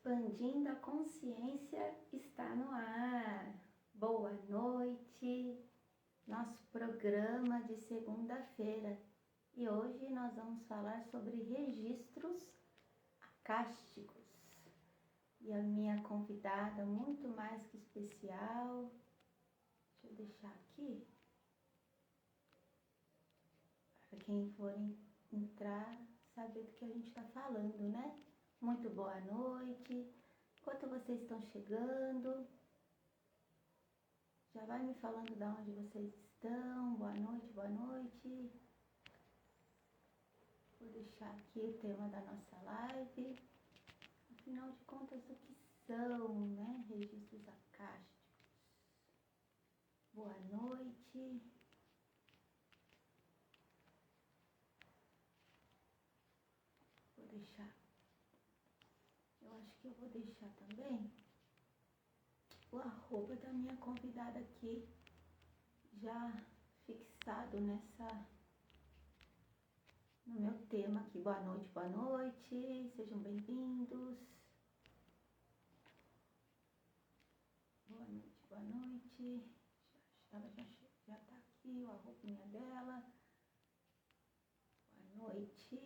Expandindo a Consciência está no ar. Boa noite, nosso programa de segunda-feira. E hoje nós vamos falar sobre registros acásticos. E a minha convidada, muito mais que especial, deixa eu deixar aqui, para quem for entrar, saber do que a gente está falando, né? Muito boa noite. Enquanto vocês estão chegando, já vai me falando de onde vocês estão. Boa noite, boa noite. Vou deixar aqui o tema da nossa live. Afinal de contas, o que são, né? Registros acásticos. Boa noite. Vou deixar. Eu acho que eu vou deixar também o arroba da minha convidada aqui, já fixado no meu tema aqui. Boa noite, sejam bem-vindos. Boa noite. Ela já tá aqui, o arrobinha dela. Boa noite,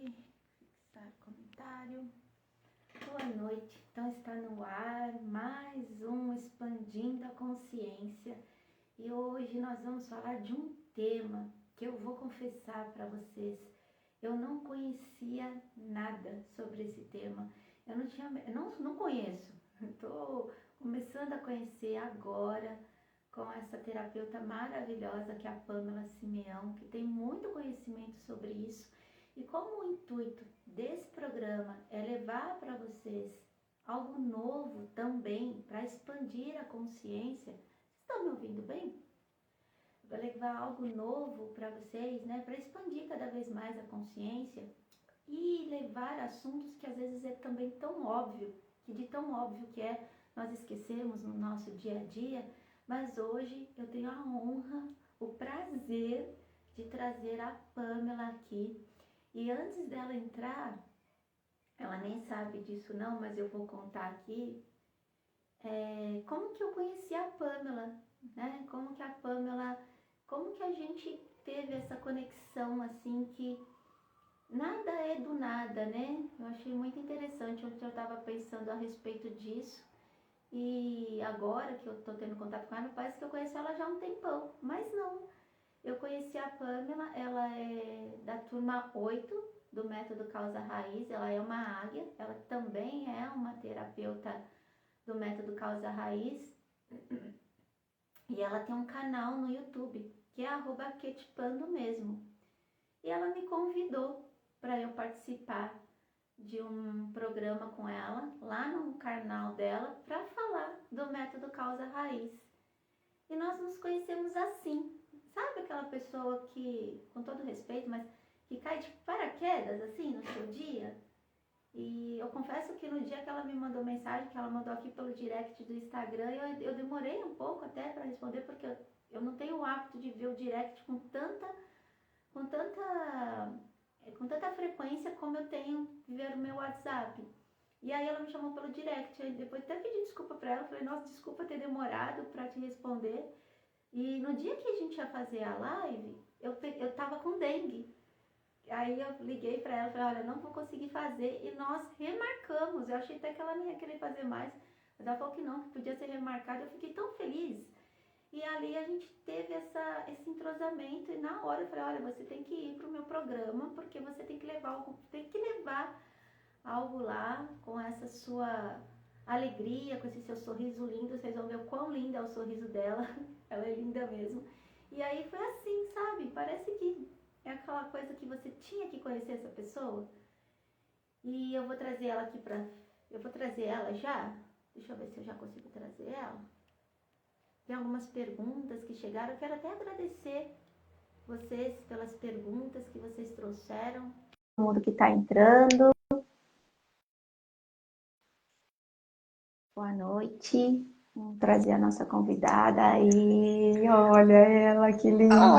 fixar comentário. Boa noite, então está no ar mais um Expandindo a Consciência e hoje nós vamos falar de um tema que eu vou confessar para vocês, eu não conhecia nada sobre esse tema, eu não conheço, estou começando a conhecer agora com essa terapeuta maravilhosa que é a Pamela Simeão, que tem muito conhecimento sobre isso. E como o intuito desse programa é levar para vocês algo novo também, para expandir a consciência, vocês estão me ouvindo bem? Vou levar algo novo para vocês, né, para expandir cada vez mais a consciência e levar assuntos que às vezes é também tão óbvio, que de tão óbvio que é, nós esquecemos no nosso dia a dia, mas hoje eu tenho a honra, o prazer de trazer a Pamela aqui. E antes dela entrar, ela nem sabe disso não, mas eu vou contar aqui, como que eu conheci a Pamela, né? Como que a gente teve essa conexão assim que nada é do nada, né? Eu achei muito interessante, ontem eu estava pensando a respeito disso e agora que eu estou tendo contato com ela, parece que eu conheço ela já há um tempão, mas não. Eu conheci a Pamela, ela é da turma 8 do Método Causa Raiz, ela é uma águia, ela também é uma terapeuta do Método Causa Raiz e ela tem um canal no YouTube, que é @ketipando mesmo. E ela me convidou para eu participar de um programa com ela, lá no canal dela, para falar do Método Causa Raiz. E nós nos conhecemos assim. Sabe aquela pessoa que, com todo respeito, mas que cai de paraquedas, assim, no seu dia? E eu confesso que no dia que ela me mandou mensagem, que ela mandou aqui pelo direct do Instagram, eu demorei um pouco até para responder, porque eu não tenho o hábito de ver o direct com tanta frequência como eu tenho de ver o meu WhatsApp. E aí ela me chamou pelo direct, aí depois até pedi desculpa para ela, falei, nossa, desculpa ter demorado para te responder. E no dia que a gente ia fazer a live, eu tava com dengue. Aí eu liguei pra ela e falei, olha, não vou conseguir fazer. E nós remarcamos. Eu achei até que ela não ia querer fazer mais. Mas ela falou que não, que podia ser remarcado. Eu fiquei tão feliz. E ali a gente teve esse entrosamento. E na hora eu falei, olha, você tem que ir pro meu programa, porque você tem que levar algo lá com essa sua alegria, com esse seu sorriso lindo. Vocês vão ver o quão lindo é o sorriso dela. Ela é linda mesmo. E aí foi assim, sabe? Parece que é aquela coisa que você tinha que conhecer essa pessoa. E eu vou trazer ela aqui eu vou trazer ela já. Deixa eu ver se eu já consigo trazer ela. Tem algumas perguntas que chegaram. Eu quero até agradecer vocês pelas perguntas que vocês trouxeram. Todo mundo que está entrando. Boa noite. Vamos trazer a nossa convidada aí. Olha ela, que linda. Ah,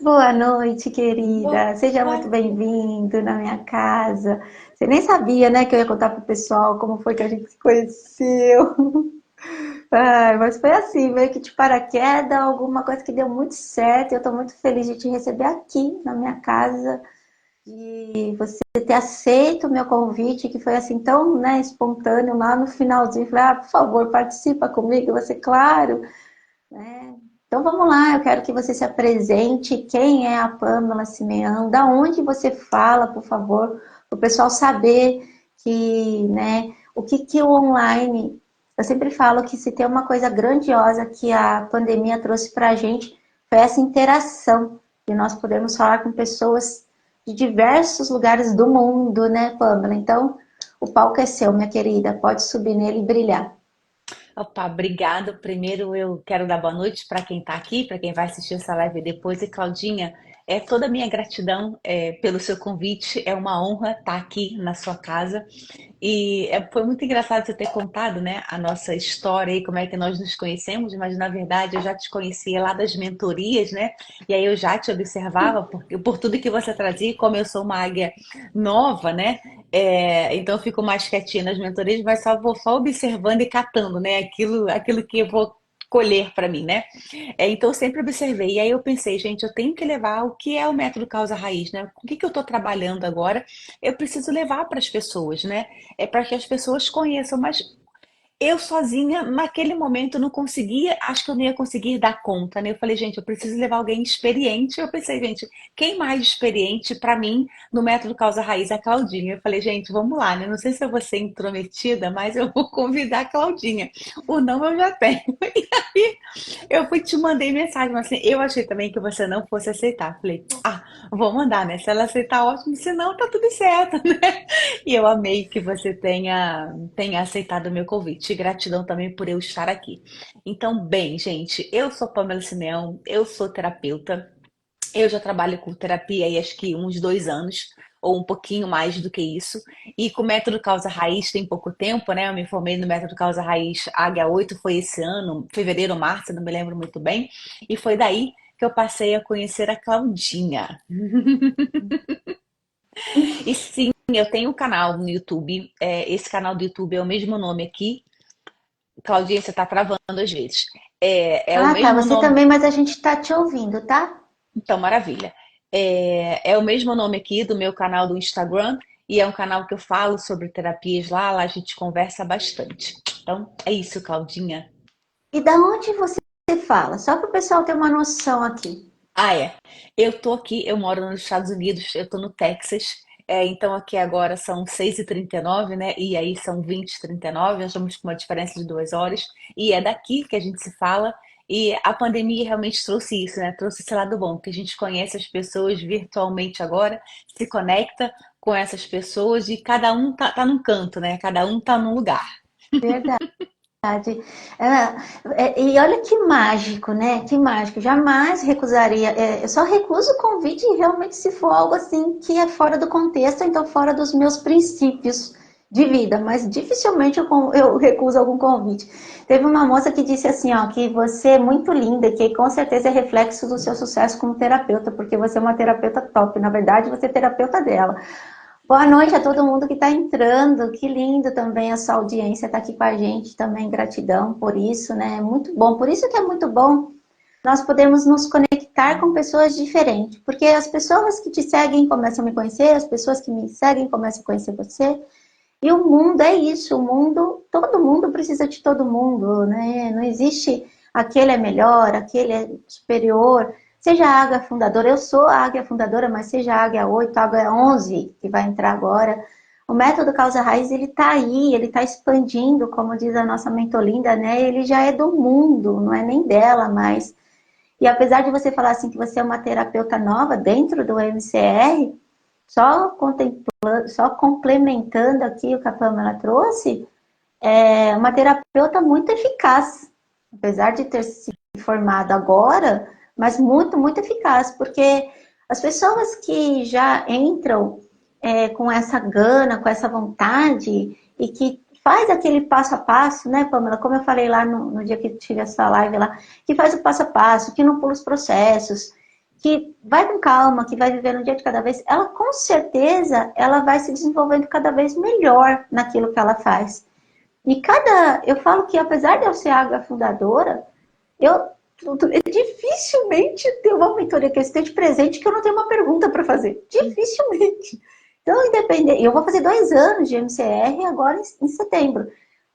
Boa noite, boa querida. Seja muito noite. bem-vindo na minha casa. Você nem sabia, né, que eu ia contar pro pessoal como foi que a gente se conheceu. Ai, mas foi assim, meio que de paraquedas, alguma coisa que deu muito certo. Eu estou muito feliz de te receber aqui na minha casa, de você ter aceito o meu convite, que foi assim tão, né, espontâneo lá no finalzinho. Falei, por favor, participa comigo. Você, claro, né? Então vamos lá, eu quero que você se apresente. Quem é a Pamela Simeão? Da onde você fala, por favor, para o pessoal saber que, né, o que o online. Eu sempre falo que se tem uma coisa grandiosa que a pandemia trouxe para a gente foi essa interação, de nós podermos falar com pessoas de diversos lugares do mundo, né, Pamela? Então, o palco é seu, minha querida. Pode subir nele e brilhar. Opa, obrigado. Primeiro eu quero dar boa noite para quem está aqui, para quem vai assistir essa live depois. E Claudinha, é toda a minha gratidão pelo seu convite. É uma honra estar aqui na sua casa. Foi muito engraçado você ter contado, né, a nossa história e como é que nós nos conhecemos, mas na verdade eu já te conhecia lá das mentorias, né? E aí eu já te observava por tudo que você trazia, e como eu sou uma águia nova, né? Então eu fico mais quietinha nas mentorias, mas vou só observando e catando, né? Aquilo que eu vou colher para mim, né? Então eu sempre observei. E aí eu pensei, gente, eu tenho que levar o que é o método causa raiz, né? Com o que eu estou trabalhando agora? Eu preciso levar para as pessoas, né? É para que as pessoas conheçam, mas eu sozinha, naquele momento, não conseguia, acho que eu não ia conseguir dar conta, né? Eu falei, gente, eu preciso levar alguém experiente. Eu pensei, gente, quem mais experiente para mim no método causa raiz? A Claudinha. Eu falei, gente, vamos lá, né? Não sei se eu vou ser intrometida, mas eu vou convidar a Claudinha. O não eu já tenho. E aí eu te mandei mensagem, mas assim, eu achei também que você não fosse aceitar. Falei, vou mandar, né? Se ela aceitar, ótimo, se não, tá tudo certo, né? E eu amei que você tenha aceitado o meu convite. E gratidão também por eu estar aqui. Então, bem, gente, eu sou Pamela Simeão, eu sou terapeuta. Eu já trabalho com terapia aí acho que uns 2 anos, ou um pouquinho mais do que isso. E com o método Causa Raiz tem pouco tempo, né? Eu me formei no método Causa Raiz H8 foi esse ano, fevereiro, março, não me lembro muito bem. E foi daí que eu passei a conhecer a Claudinha. E sim, eu tenho um canal no YouTube. Esse canal do YouTube é o mesmo nome aqui. Claudinha, você tá travando às vezes. É o Ah, tá. mesmo Você nome. também, mas a gente tá te ouvindo, tá? Então, maravilha. É o mesmo nome aqui do meu canal do Instagram. E é um canal que eu falo sobre terapias lá a gente conversa bastante. Então, é isso, Claudinha. E da onde você fala? Só para o pessoal ter uma noção aqui. Ah, é. Eu tô aqui, eu moro nos Estados Unidos, eu tô no Texas. Então aqui agora são 6h39, né? E aí são 20h39, nós estamos com uma diferença de 2 horas. E é daqui que a gente se fala. E a pandemia realmente trouxe isso, né? Trouxe esse lado bom, que a gente conhece as pessoas virtualmente agora, se conecta com essas pessoas e cada um tá num canto, né? Cada um tá num lugar. Verdade. E olha que mágico, né? Que mágico. Jamais recusaria. Eu só recuso o convite realmente se for algo assim que é fora do contexto, então fora dos meus princípios de vida. Mas dificilmente eu recuso algum convite. Teve uma moça que disse assim, ó, que você é muito linda, que com certeza é reflexo do seu sucesso como terapeuta, porque você é uma terapeuta top. Na verdade, você é terapeuta dela. Boa noite a todo mundo que está entrando. Que lindo também a sua audiência estar aqui com a gente também. Gratidão por isso, né? Muito bom. Por isso que é muito bom nós podemos nos conectar com pessoas diferentes, porque as pessoas que te seguem começam a me conhecer, as pessoas que me seguem começam a conhecer você. E o mundo é isso, o mundo, todo mundo precisa de todo mundo, né? Não existe aquele é melhor, aquele é superior. Seja a águia fundadora, eu sou a águia fundadora, mas seja a águia 8, a águia 11, que vai entrar agora. O método causa raiz, ele está aí, ele está expandindo, como diz a nossa mentolinda, né? Ele já é do mundo, não é nem dela mais. E apesar de você falar assim que você é uma terapeuta nova dentro do MCR, só complementando aqui o que a Pamela trouxe, é uma terapeuta muito eficaz, apesar de ter se formado agora, mas muito, muito eficaz, porque as pessoas que já entram com essa gana, com essa vontade, e que faz aquele passo a passo, né, Pamela? Como eu falei lá no dia que tive essa live lá, que faz o passo a passo, que não pula os processos, que vai com calma, que vai vivendo um dia de cada vez, ela com certeza ela vai se desenvolvendo cada vez melhor naquilo que ela faz. E eu falo que apesar de eu ser água fundadora, eu dificilmente tenho uma mentoria que eu esteja presente que eu não tenho uma pergunta para fazer. Dificilmente. Então, independente, eu vou fazer 2 anos de MCR agora em setembro.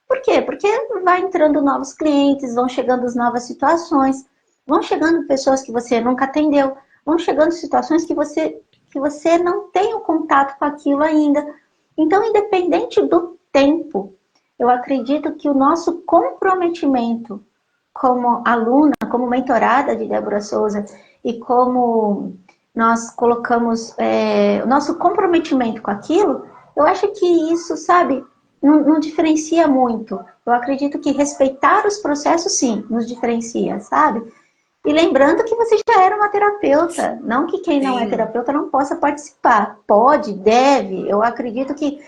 Por quê? Porque vai entrando novos clientes, vão chegando novas situações, vão chegando pessoas que você nunca atendeu, vão chegando situações que você não tem o contato com aquilo ainda. Então, independente do tempo, eu acredito que o nosso comprometimento como aluna, como mentorada de Débora Souza e como nós colocamos o nosso comprometimento com aquilo, eu acho que isso, sabe, não diferencia muito. Eu acredito que respeitar os processos, sim, nos diferencia, sabe? E lembrando que você já era uma terapeuta, não que quem não é Sim. terapeuta não possa participar. Pode, deve. Eu acredito que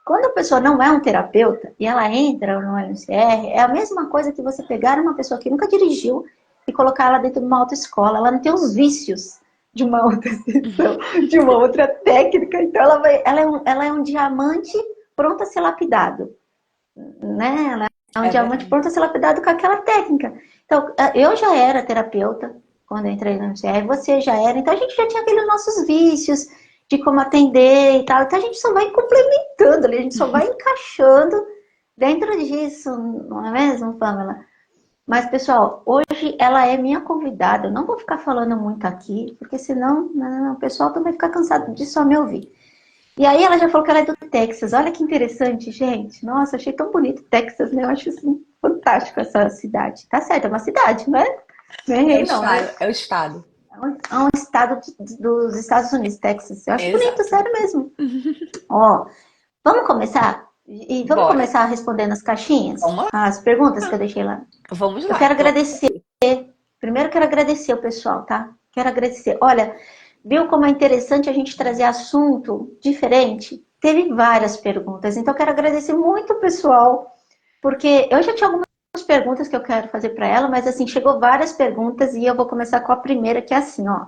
quando a pessoa não é um terapeuta e ela entra no LCR, é a mesma coisa que você pegar uma pessoa que nunca dirigiu e colocar ela dentro de uma autoescola. Ela não tem os vícios de uma outra sessão, de uma outra técnica. Então ela é um diamante pronto a ser lapidado, né? Ela é um É diamante verdade. pronto a ser lapidado com aquela técnica. Então, eu já era terapeuta quando eu entrei no MCR, você já era, então a gente já tinha aqueles nossos vícios de como atender e tal, então a gente só vai complementando ali, a gente só vai encaixando dentro disso, não é mesmo, Pamela? Mas, pessoal, hoje ela é minha convidada, eu não vou ficar falando muito aqui, porque senão o pessoal também fica cansado de só me ouvir. E aí ela já falou que ela é do Texas. Olha que interessante, gente. Nossa, achei tão bonito Texas, né? Eu acho assim, fantástico essa cidade. Tá certo, é uma cidade, não é? Não É o errei, não, né? estado, é o estado. É um estado dos Estados Unidos, Texas. Eu acho bonito, Exato. sério mesmo. Ó, vamos começar? E vamos Bora. começar respondendo as caixinhas? Vamos As perguntas que eu lá. deixei lá. Vamos Eu lá, quero então. agradecer. Primeiro, quero agradecer o pessoal, tá? Quero agradecer. Olha, viu como é interessante a gente trazer assunto diferente? Teve várias perguntas, então eu quero agradecer muito o pessoal, porque eu já tinha algumas perguntas que eu quero fazer para ela, mas assim, chegou várias perguntas e eu vou começar com a primeira, que é assim, ó.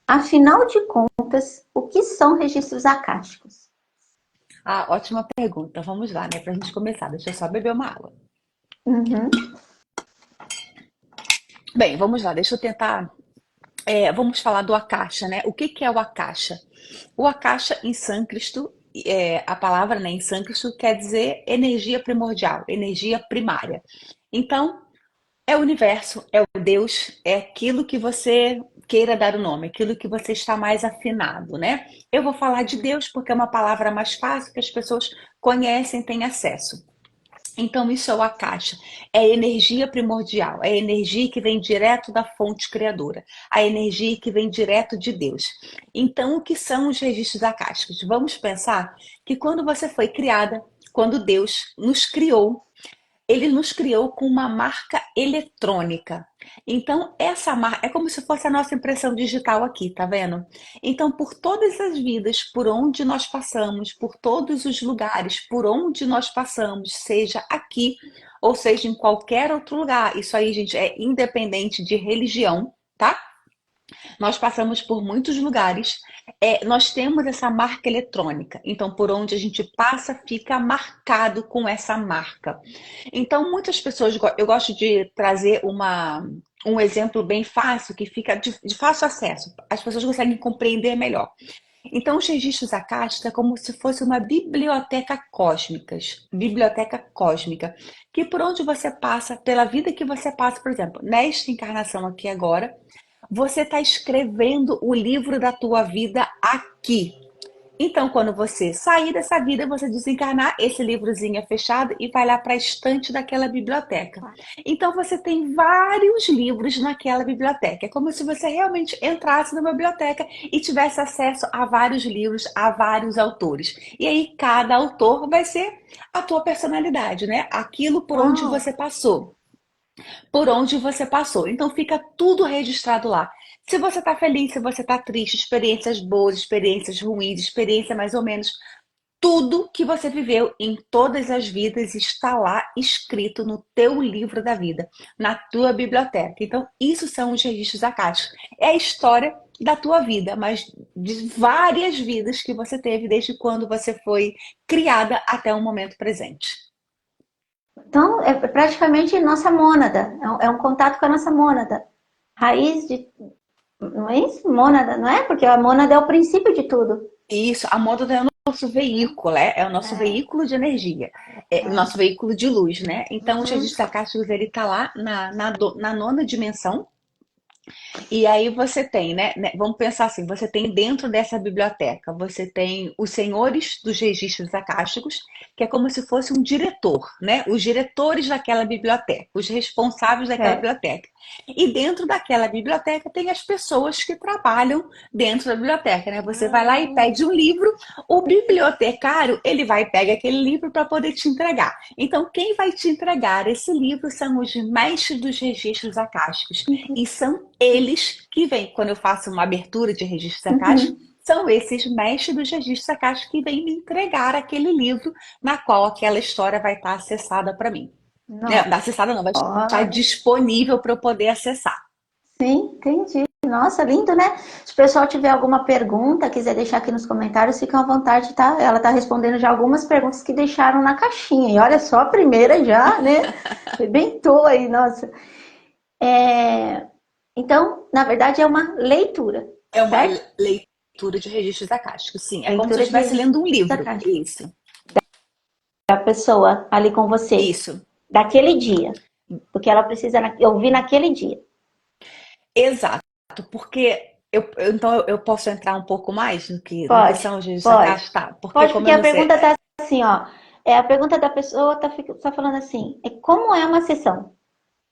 Afinal de contas, o que são registros acásticos? Ah, ótima pergunta. Vamos lá, né? Pra gente começar. Deixa eu só beber uma água. Uhum. Bem, vamos lá. Deixa eu tentar. Vamos falar do Akasha, né? O que que é o Akasha? O Akasha em sânscrito, a palavra, né, em sânscrito quer dizer energia primordial, energia primária. Então, é o universo, é o Deus, é aquilo que você queira dar o nome, aquilo que você está mais afinado, né? Eu vou falar de Deus porque é uma palavra mais fácil que as pessoas conhecem, têm acesso. Então, isso é o Akasha. É a energia primordial, é a energia que vem direto da fonte criadora, a energia que vem direto de Deus. Então, o que são os registros akáshicos? Vamos pensar que quando você foi criada, quando Deus nos criou, ele nos criou com uma marca eletrônica. Então, essa marca é como se fosse a nossa impressão digital aqui, tá vendo? Então, por todas as vidas, por onde nós passamos, por todos os lugares, por onde nós passamos, seja aqui ou seja em qualquer outro lugar. Isso aí, gente, é independente de religião, tá? Nós passamos por muitos lugares, nós temos essa marca eletrônica. Então, por onde a gente passa, fica marcado com essa marca. Então, muitas pessoas, eu gosto de trazer um exemplo bem fácil, que fica de fácil acesso. As pessoas conseguem compreender melhor. Então, os registros acásticos é como se fosse uma biblioteca cósmica, que por onde você passa, pela vida que você passa, por exemplo, nesta encarnação aqui agora, você está escrevendo o livro da tua vida aqui. Então, quando você sair dessa vida, você desencarnar, esse livrozinho é fechado e vai lá para a estante daquela biblioteca. Então, você tem vários livros naquela biblioteca. É como se você realmente entrasse numa biblioteca e tivesse acesso a vários livros, a vários autores. E aí, cada autor vai ser a tua personalidade, né? Aquilo por onde Uau! você passou, por onde você passou. Então fica tudo registrado lá. Se você está feliz, se você está triste, experiências boas, experiências ruins, experiência mais ou menos. tudo que você viveu em todas as vidas está lá escrito no teu livro da vida, na tua biblioteca. Então, isso são os registros acásticos. É a história da tua vida, mas de várias vidas que você teve desde quando você foi criada até o momento presente. Então, é praticamente nossa mônada, é um contato com a nossa mônada. Raiz de. Não é isso? Mônada, não é? Porque a mônada é o princípio de tudo. Isso, a moda é o nosso veículo, é o nosso veículo de energia, é o nosso veículo de luz, né? Então, os Uhum. registros acásticos, ele tá lá na nona dimensão. E aí você tem, né? Vamos pensar assim, você tem dentro dessa biblioteca, você tem os senhores dos registros acásticos, que é como se fosse um diretor, né? Os diretores daquela biblioteca, os responsáveis daquela É. biblioteca. E dentro daquela biblioteca tem as pessoas que trabalham dentro da biblioteca, né? Você vai lá e pede um livro, o bibliotecário, ele vai e pega aquele livro para poder te entregar. Então, quem vai te entregar esse livro são os mestres dos registros acásticos. E são eles que vêm. Quando eu faço uma abertura de registros acásticos, Uhum. são esses mestres dos registros acásticos que vêm me entregar aquele livro na qual aquela história vai estar acessada para mim. Né? Nossa, Acessada não, vai estar disponível para eu poder acessar. sim, entendi. Nossa, lindo, né? Se o pessoal tiver alguma pergunta, quiser deixar aqui nos comentários, fica à vontade, tá? Ela tá respondendo já algumas perguntas que deixaram na caixinha. E olha só, a primeira já, né? Foi bem toa aí, nossa. Então, na verdade, é uma leitura, É uma certo? leitura de registros acásticos, sim. É como se eu Leitura de estivesse registro lendo um da livro. caixa. Isso, A pessoa ali com você, isso. daquele dia, do que ela precisa ouvir naquele dia. Exato. Porque então eu posso entrar um pouco mais no que Pode, são os registros pode. acásticos? Tá, porque Pode, como porque eu a não sei. pergunta tá assim, ó. A pergunta da pessoa tá falando assim, como é uma sessão?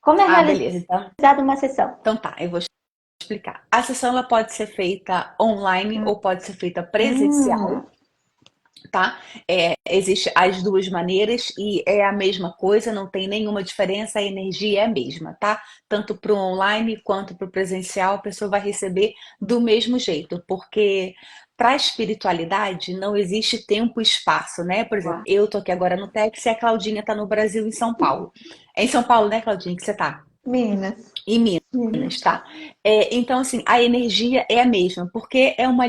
Como é Ah, beleza. realizada uma sessão? Então tá, eu vou explicar. A sessão ela pode ser feita online ou pode ser feita presencial, Hum, tá? Existe as duas maneiras e é a mesma coisa, não tem nenhuma diferença, a energia é a mesma, tá? Tanto para o online quanto para o presencial, a pessoa vai receber do mesmo jeito, porque para a espiritualidade não existe tempo e espaço, né? Por exemplo, tá. eu tô aqui agora no Texas e a Claudinha tá no Brasil, em São Paulo. É em São Paulo, né, Claudinha, que você tá? Minas. Em Minas. Minas, tá? Então, assim, a energia é a mesma, porque é uma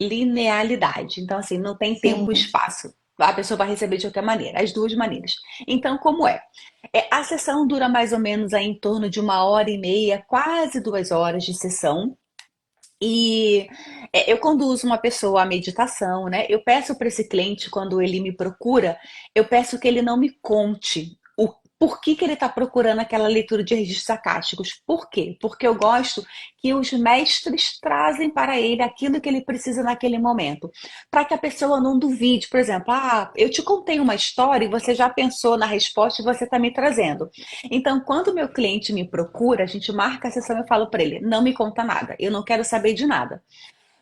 linealidade. Então, assim, não tem tempo e Sim. espaço. A pessoa vai receber de qualquer maneira, as duas maneiras. Então, como é? A sessão dura mais ou menos aí em torno de 1 hora e meia, quase 2 horas de sessão. E eu conduzo uma pessoa à meditação, né? Eu peço para esse cliente, quando ele me procura, eu peço que ele não me conte o por que ele está procurando aquela leitura de registros acásticos. Por quê? Porque eu gosto que os mestres trazem para ele aquilo que ele precisa naquele momento. Para que a pessoa não duvide, por exemplo, eu te contei uma história e você já pensou na resposta e você está me trazendo. Então, quando o meu cliente me procura, a gente marca a sessão e eu falo para ele: não me conta nada, eu não quero saber de nada.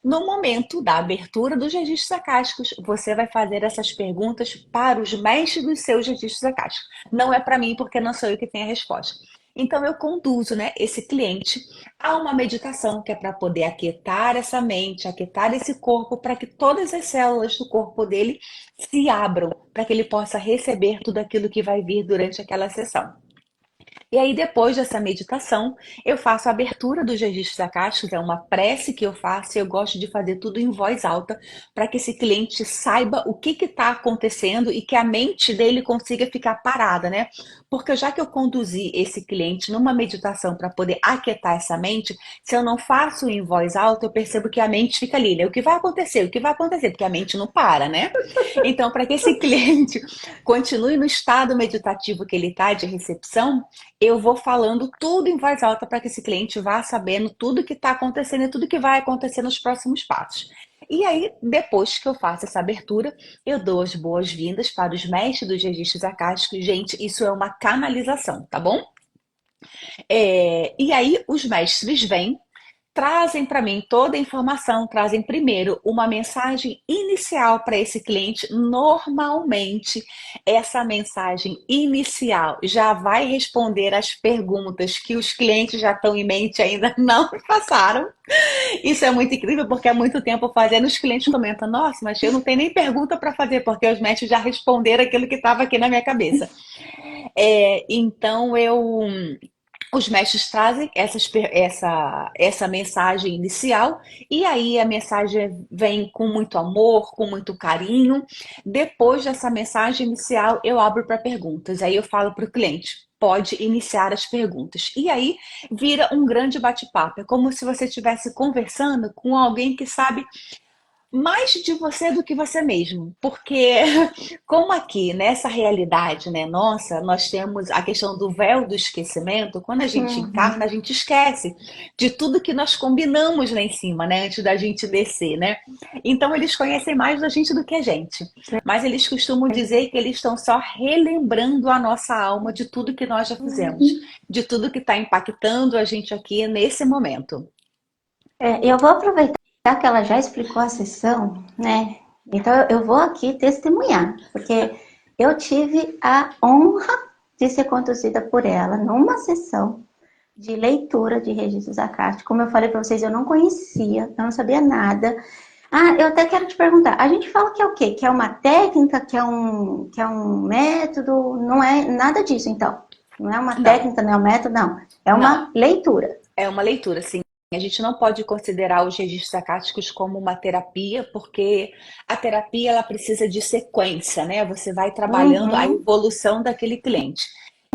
No momento da abertura dos registros acásticos, você vai fazer essas perguntas para os mestres dos seus registros acásticos. Não é para mim, porque não sou eu que tenho a resposta. Então, eu conduzo, né, esse cliente a uma meditação que é para poder aquietar essa mente, aquietar esse corpo, para que todas as células do corpo dele se abram, para que ele possa receber tudo aquilo que vai vir durante aquela sessão. E aí, depois dessa meditação, eu faço a abertura dos registros acásticos, é uma prece que eu faço e eu gosto de fazer tudo em voz alta para que esse cliente saiba o que está acontecendo e que a mente dele consiga ficar parada, né? Porque já que eu conduzi esse cliente numa meditação para poder aquietar essa mente, se eu não faço em voz alta, eu percebo que a mente fica ali, né? O que vai acontecer? O que vai acontecer? Porque a mente não para, né? Então, para que esse cliente continue no estado meditativo que ele está de recepção, eu vou falando tudo em voz alta para que esse cliente vá sabendo tudo que está acontecendo e tudo que vai acontecer nos próximos passos. E aí, depois que eu faço essa abertura, eu dou as boas-vindas para os mestres dos registros acásticos. Gente, isso é uma canalização, tá bom? E aí, os mestres vêm, trazem para mim toda a informação, trazem primeiro uma mensagem inicial para esse cliente. Normalmente, essa mensagem inicial já vai responder as perguntas que os clientes já estão em mente e ainda não passaram. Isso é muito incrível porque há muito tempo fazendo, os clientes comentam: nossa, mas eu não tenho nem pergunta para fazer, porque os mestres já responderam aquilo que estava aqui na minha cabeça. Então, os mestres trazem essa mensagem inicial, e aí a mensagem vem com muito amor, com muito carinho. Depois dessa mensagem inicial, eu abro para perguntas. Aí eu falo para o cliente: pode iniciar as perguntas. E aí vira um grande bate-papo. É como se você estivesse conversando com alguém que sabe mais de você do que você mesmo, porque como aqui nessa realidade, né, nossa, nós temos a questão do véu do esquecimento. Quando a gente Uhum. encarna, a gente esquece de tudo que nós combinamos lá em cima, né, antes da gente descer, né? Então eles conhecem mais da gente do que a gente, mas eles costumam dizer que eles estão só relembrando a nossa alma de tudo que nós já fizemos, de tudo que está impactando a gente aqui nesse momento. Eu vou aproveitar que ela já explicou a sessão, né? Então eu vou aqui testemunhar, porque eu tive a honra de ser conduzida por ela numa sessão de leitura de registros acásticos. Como eu falei para vocês, eu não conhecia, eu não sabia nada. Ah, eu até quero te perguntar, a gente fala que é o quê? Que é uma técnica, que é um método? Não é nada disso, então. Não é uma Não, técnica, não é um método, não. É não. uma leitura. É uma leitura, assim. A gente não pode considerar os registros acásticos como uma terapia, porque a terapia ela precisa de sequência, né? Você vai trabalhando a Uhum, evolução daquele cliente.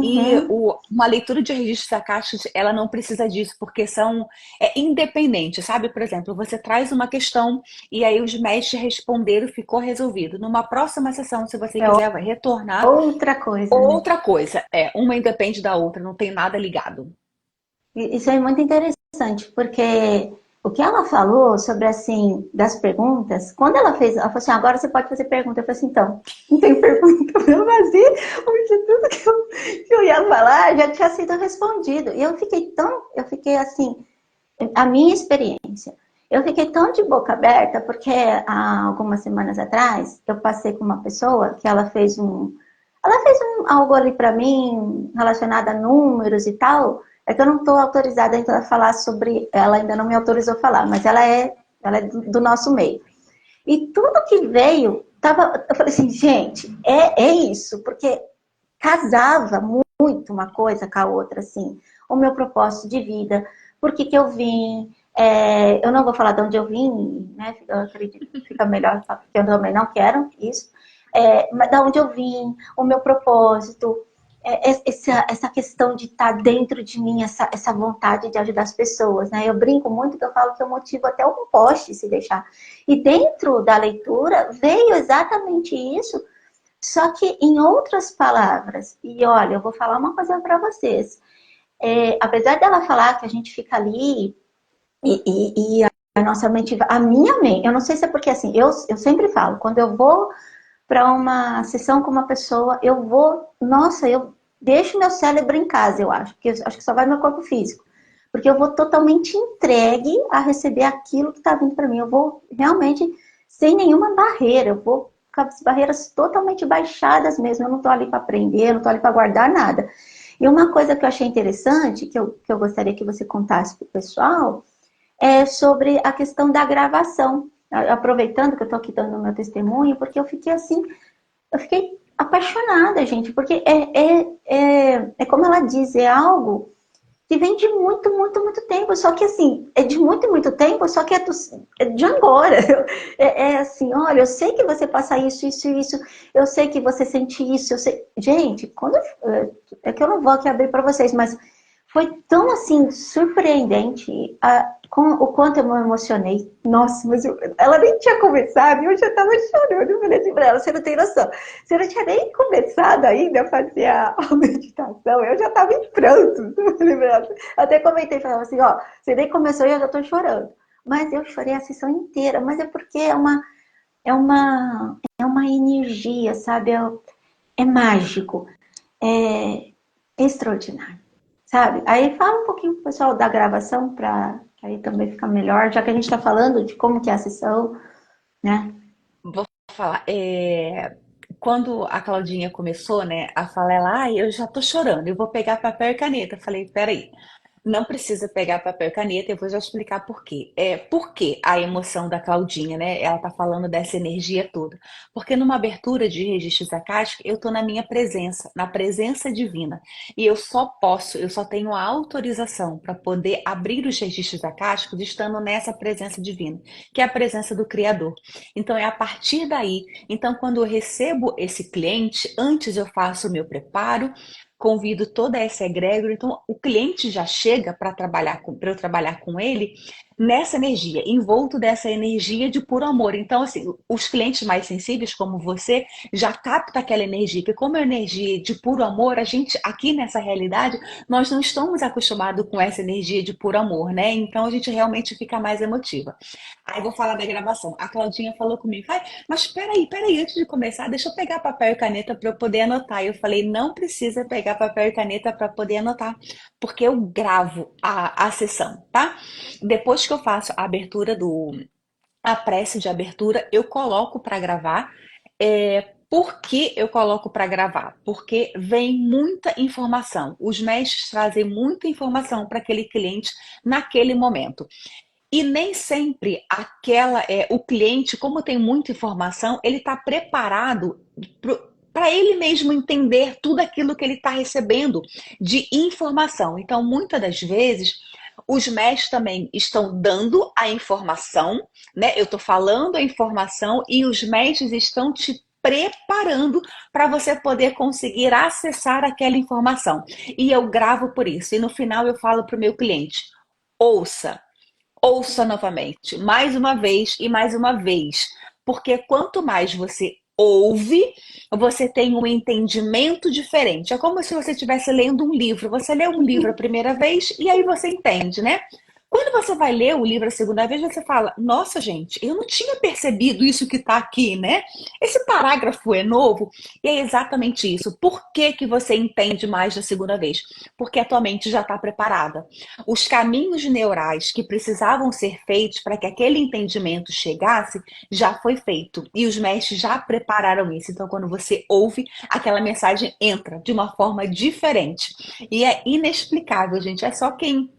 E uhum. uma leitura de registros acásticos, ela não precisa disso, porque são independentes, sabe? Por exemplo, você traz uma questão e aí os mestres responderam, ficou resolvido. Numa próxima sessão, se você É quiser, vai retornar. outra coisa, né? Outra coisa, uma independe da outra, não tem nada ligado. Isso é muito interessante, porque o que ela falou sobre, assim, das perguntas, quando ela fez, ela falou assim, agora você pode fazer pergunta. Eu falei assim, então, não tem pergunta para eu fazer, porque tudo que eu ia falar já tinha sido respondido. E eu fiquei assim, a minha experiência, eu fiquei tão de boca aberta, porque há algumas semanas atrás, eu passei com uma pessoa que ela fez algo ali para mim relacionado a números e tal. É que eu não estou autorizada ainda a falar sobre ela, ainda não me autorizou a falar, mas ela é do nosso meio. E tudo que veio, eu falei assim, gente, é isso, porque casava muito uma coisa com a outra, assim, o meu propósito de vida, por que que eu vim, eu não vou falar de onde eu vim, né, eu acredito que fica melhor, porque eu também não quero isso, mas de onde eu vim, o meu propósito, essa questão de estar dentro de mim, essa vontade de ajudar as pessoas, né? Eu brinco muito que eu falo que eu motivo até um poste se deixar. E dentro da leitura veio exatamente isso, só que em outras palavras. E olha, eu vou falar uma coisa para vocês. Apesar dela falar que a gente fica ali e a nossa mente, a minha mente, eu não sei se é porque assim, eu sempre falo, quando eu vou para uma sessão com uma pessoa, nossa, eu deixo meu cérebro em casa, eu acho, porque eu acho que só vai meu corpo físico. Porque eu vou totalmente entregue a receber aquilo que está vindo para mim. Eu vou realmente sem nenhuma barreira, eu vou com as barreiras totalmente baixadas mesmo. Eu não estou ali para aprender, eu não estou ali para guardar nada. E uma coisa que eu achei interessante, que eu gostaria que você contasse para o pessoal, é sobre a questão da gravação. Aproveitando que eu estou aqui dando meu testemunho, porque eu fiquei assim, eu fiquei apaixonada, gente, porque é como ela diz, é algo que vem de muito, muito, muito tempo. Só que assim, é de muito, muito tempo, só que é de agora. É assim, olha, eu sei que você passa isso, isso, isso, eu sei que você sente isso, eu sei. Gente, é que eu não vou aqui abrir para vocês, mas foi tão assim surpreendente com o quanto eu me emocionei. Nossa, mas ela nem tinha começado e eu já estava chorando. Eu falei assim pra ela, você não tem noção. Você não tinha nem começado ainda a fazer a meditação, eu já estava em prantos. Eu falei pra ela, até comentei, falava assim, ó, você nem começou e eu já estou chorando. Mas eu chorei a sessão inteira, mas é porque é uma energia, sabe? É mágico, é extraordinário, sabe? Aí fala um pouquinho pro pessoal da gravação para Aí também fica melhor, já que a gente está falando de como que é a sessão, né? Vou falar, quando a Claudinha começou, né, a falar, ela, ai, eu já tô chorando, eu vou pegar papel e caneta. Eu falei, peraí, não precisa pegar papel e caneta, eu vou já explicar por quê. Por que a emoção da Claudinha, né? Ela tá falando dessa energia toda. Porque numa abertura de registros acásticos, eu tô na minha presença, na presença divina. E eu só tenho a autorização para poder abrir os registros acásticos estando nessa presença divina, que é a presença do Criador. Então é a partir daí. Então, quando eu recebo esse cliente, antes eu faço o meu preparo, convido toda essa egrégora, então o cliente já chega para eu trabalhar com ele nessa energia, envolto dessa energia de puro amor. Então, assim, os clientes mais sensíveis, como você, já capta aquela energia, que como é energia de puro amor, a gente, aqui nessa realidade, nós não estamos acostumados com essa energia de puro amor, né? Então a gente realmente fica mais emotiva. Aí eu vou falar da gravação. A Claudinha falou comigo, vai, mas peraí, antes de começar, deixa eu pegar papel e caneta para eu poder anotar. Eu falei, não precisa pegar papel e caneta para poder anotar, porque eu gravo a sessão, tá? Depois que eu faço a abertura a prece de abertura, eu coloco para gravar. Por que eu coloco para gravar? Porque vem muita informação. Os mestres trazem muita informação para aquele cliente naquele momento. E nem sempre o cliente, como tem muita informação, ele está preparado para ele mesmo entender tudo aquilo que ele está recebendo de informação. Então, muitas das vezes, os mestres também estão dando a informação, né? Eu estou falando a informação e os mestres estão te preparando para você poder conseguir acessar aquela informação. E eu gravo por isso. E no final eu falo para o meu cliente: ouça. Ouça novamente, mais uma vez e mais uma vez, porque quanto mais você ouve, você tem um entendimento diferente. É como se você estivesse lendo um livro. Você lê um livro a primeira vez e aí você entende, né? Quando você vai ler o livro a segunda vez, você fala: nossa, gente, eu não tinha percebido isso que está aqui, né? Esse parágrafo é novo. E é exatamente isso. Por que que você entende mais da segunda vez? Porque a tua mente já está preparada. Os caminhos neurais que precisavam ser feitos para que aquele entendimento chegasse, já foi feito. E os mestres já prepararam isso. Então, quando você ouve, aquela mensagem entra de uma forma diferente. E é inexplicável, gente. É só quem...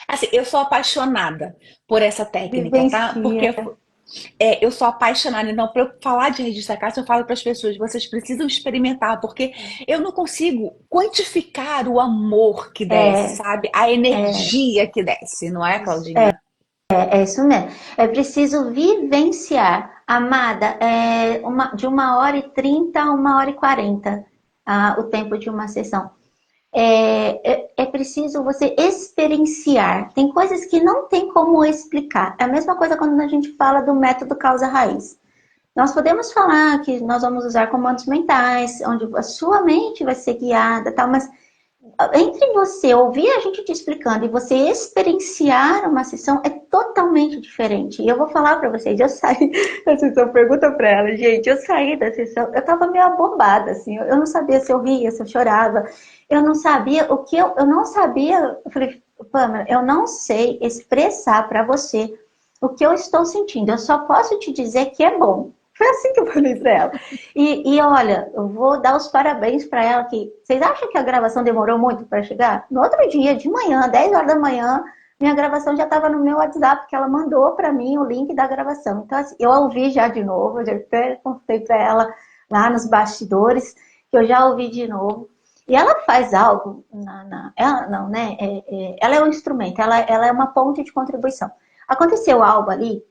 Assim, eu sou apaixonada por essa técnica, tá? Vivencia. Porque eu sou apaixonada. Então, para eu falar de registro acástico, eu falo para as pessoas: vocês precisam experimentar, porque eu não consigo quantificar o amor que desce, É, sabe? A é, energia que desce, não é, isso, é, Claudinha? é isso mesmo. É preciso vivenciar. Amada, de 1h30 a 1h40, o tempo de uma sessão. É preciso você experienciar. Tem coisas que não tem como explicar. É a mesma coisa quando a gente fala do método causa-raiz. Nós podemos falar que nós vamos usar comandos mentais, onde a sua mente vai ser guiada, tal, mas entre você ouvir a gente te explicando e você experienciar uma sessão é totalmente diferente. E eu vou falar para vocês, eu saí da sessão, pergunta para ela, gente, eu saí da sessão, eu tava meio abombada, assim, eu não sabia se eu ria, se eu chorava, eu não sabia o que eu não sabia, eu falei, Pamela, eu não sei expressar para você o que eu estou sentindo, eu só posso te dizer que é bom. Foi assim que eu falei para ela. E olha, eu vou dar os parabéns para ela que... Vocês acham que a gravação demorou muito para chegar? No outro dia, de manhã, 10 horas da manhã, minha gravação já estava no meu WhatsApp, que ela mandou para mim o link da gravação. Então, assim, eu ouvi já de novo, eu já até contei para ela lá nos bastidores, que eu já ouvi de novo. E ela faz algo, ela não, né? Ela é um instrumento, ela é uma ponte de contribuição. Aconteceu algo ali,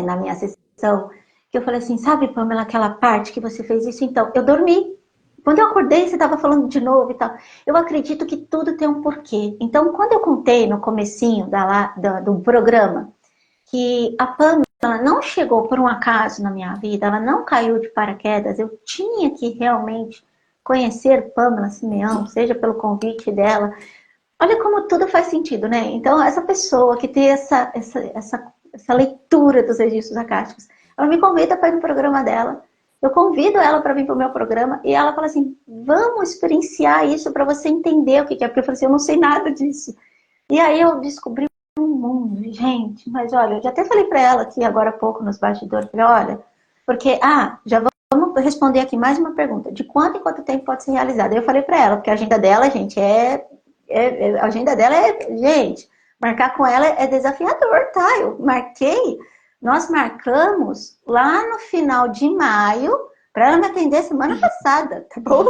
na minha sessão, que eu falei assim, sabe, Pamela, aquela parte que você fez isso? Então, eu dormi. Quando eu acordei, você estava falando de novo e tal. Eu acredito que tudo tem um porquê. Então, quando eu contei no comecinho do programa que a Pamela não chegou por um acaso na minha vida, ela não caiu de paraquedas, eu tinha que realmente conhecer Pamela Simeão, seja pelo convite dela. Olha como tudo faz sentido, né? Então, essa pessoa que tem essa leitura dos registros acásticos, ela me convida para ir no programa dela. Eu convido ela para vir para o meu programa e ela fala assim, vamos experienciar isso para você entender o que é. Porque eu falei assim, eu não sei nada disso. E aí eu descobri um mundo, gente, mas olha, eu já até falei para ela aqui agora há pouco nos bastidores, falei, olha, porque, já vamos responder aqui mais uma pergunta, de quanto em quanto tempo pode ser realizado? Eu falei para ela, porque a agenda dela, gente, a agenda dela gente, marcar com ela é desafiador, tá? Nós marcamos lá no final de maio, para ela me atender semana passada, tá bom?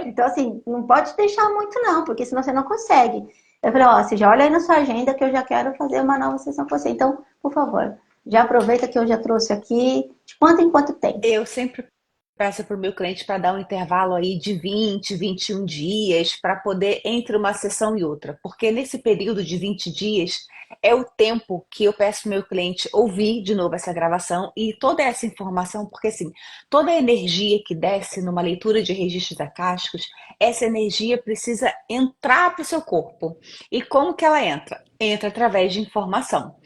Então assim, não pode deixar muito não, porque senão você não consegue. Eu falei, ó, você já olha aí na sua agenda que eu já quero fazer uma nova sessão com você. Então, por favor, já aproveita que eu já trouxe aqui, de quanto em quanto tempo. Eu sempre peço para o meu cliente para dar um intervalo aí de 20, 21 dias para poder entre uma sessão e outra, porque nesse período de 20 dias é o tempo que eu peço para o meu cliente ouvir de novo essa gravação e toda essa informação, porque assim, toda a energia que desce numa leitura de registros acásticos, essa energia precisa entrar para o seu corpo. E como que ela entra? Entra através de informação.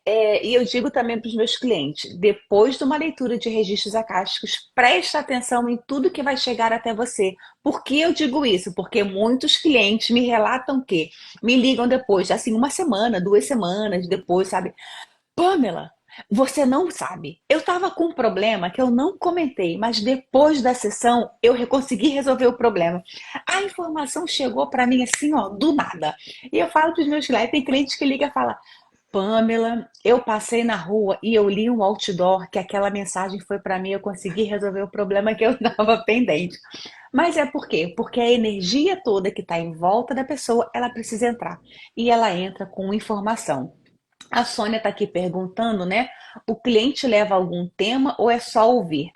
E eu digo também para os meus clientes, depois de uma leitura de registros acásticos, presta atenção em tudo que vai chegar até você. Por que eu digo isso? Porque muitos clientes me relatam que me ligam depois, assim, uma semana, 2 semanas depois, sabe? Pamela, você não sabe. Eu estava com um problema que eu não comentei, mas depois da sessão eu consegui resolver o problema. A informação chegou para mim assim, ó, do nada. E eu falo para os meus clientes, tem cliente que liga e fala: Pamela, eu passei na rua e eu li um outdoor que aquela mensagem foi para mim, eu consegui resolver o problema que eu estava pendente. Mas é por quê? Porque a energia toda que está em volta da pessoa, ela precisa entrar. E ela entra com informação. A Sônia está aqui perguntando, né? O cliente leva algum tema ou é só ouvir?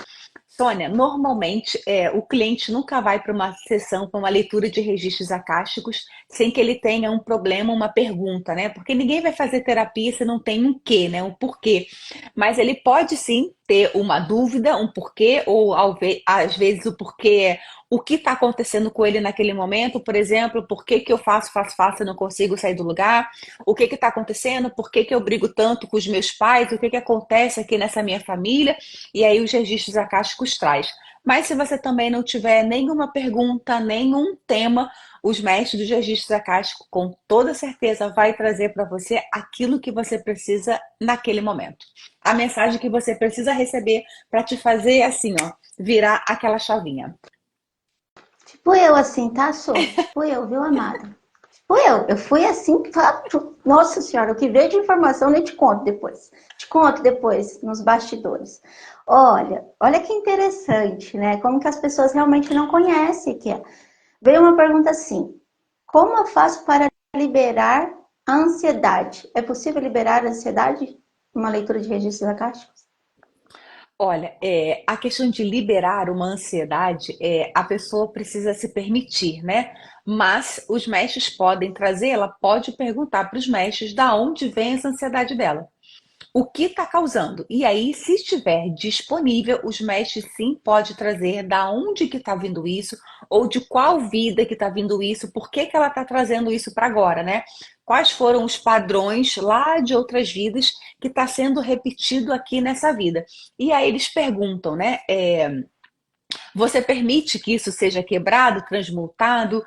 Sônia, normalmente o cliente nunca vai para uma sessão, para uma leitura de registros acásticos, sem que ele tenha um problema, uma pergunta, né? Porque ninguém vai fazer terapia se não tem um quê, né? Um porquê. Mas ele pode sim ter uma dúvida, um porquê, ou às vezes o porquê, o que está acontecendo com ele naquele momento, por exemplo, por que que eu faço e não consigo sair do lugar, o que está acontecendo, por que que eu brigo tanto com os meus pais, o que que acontece aqui nessa minha família, e aí os registros acásticos traz. Mas se você também não tiver nenhuma pergunta, nenhum tema, os mestres dos registros acásticos com toda certeza vai trazer para você aquilo que você precisa naquele momento. A mensagem que você precisa receber para te fazer assim, ó, virar aquela chavinha. Tipo eu assim, tá, Sô? Tipo eu, viu, amada? Tipo eu fui assim, nossa senhora, o que veio de informação nem te conto depois. Te conto depois, nos bastidores. Olha que interessante, né? Como que as pessoas realmente não conhecem que é. Veio uma pergunta assim: como eu faço para liberar a ansiedade? É possível liberar a ansiedade numa leitura de registros acásticos? Olha, a questão de liberar uma ansiedade, a pessoa precisa se permitir, né? Mas os mestres podem trazer, ela pode perguntar para os mestres da onde vem essa ansiedade dela. O que está causando? E aí, se estiver disponível, os mestres sim pode trazer da onde que está vindo isso, ou de qual vida que está vindo isso, por que que ela está trazendo isso para agora, né? Quais foram os padrões lá de outras vidas que está sendo repetido aqui nessa vida? E aí eles perguntam, né? Você permite que isso seja quebrado, transmutado?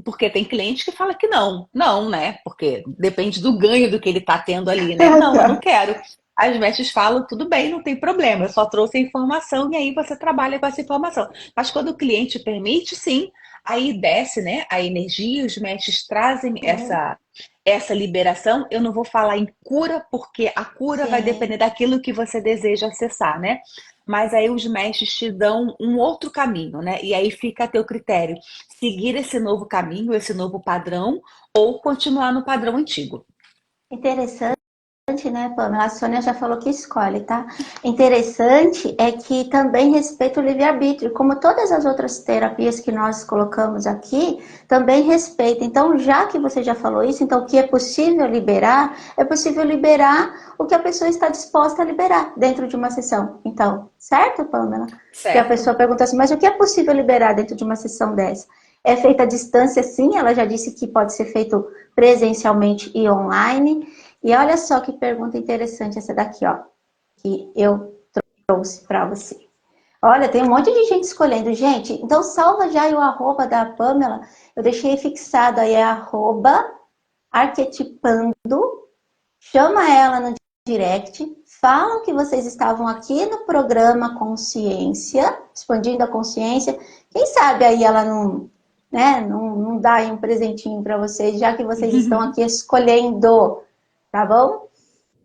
Porque tem cliente que fala que não. Não, né? Porque depende do ganho do que ele está tendo ali, né? Não, eu não quero. As mestres falam, tudo bem, não tem problema, eu só trouxe a informação e aí você trabalha com essa informação. Mas quando o cliente permite, sim, aí desce, né, a energia, os mestres trazem essa liberação. Eu não vou falar em cura, porque a cura vai Sim. depender daquilo que você deseja acessar, né? Mas aí os mestres te dão um outro caminho, né? E aí fica a teu critério, seguir esse novo caminho, esse novo padrão, ou continuar no padrão antigo. Interessante, né, Pamela? A Sônia já falou que escolhe, tá? Interessante é que também respeita o livre-arbítrio, como todas as outras terapias que nós colocamos aqui, também respeita. Então, já que você já falou isso, então o que é possível liberar o que a pessoa está disposta a liberar dentro de uma sessão. Então, certo, Pamela? Que a Certo? pessoa pergunta assim, mas o que é possível liberar dentro de uma sessão dessa? É feita à distância, sim, ela já disse que pode ser feito presencialmente e online. E olha só que pergunta interessante essa daqui, ó, que eu trouxe para você. Olha, tem um monte de gente escolhendo. Gente, então salva já aí o arroba da Pamela. Eu deixei fixado aí, é arroba arquetipando, chama ela no direct, falam que vocês estavam aqui no programa Consciência, expandindo a consciência. Quem sabe aí ela não, né, não dá aí um presentinho para vocês, já que vocês estão aqui escolhendo, tá bom?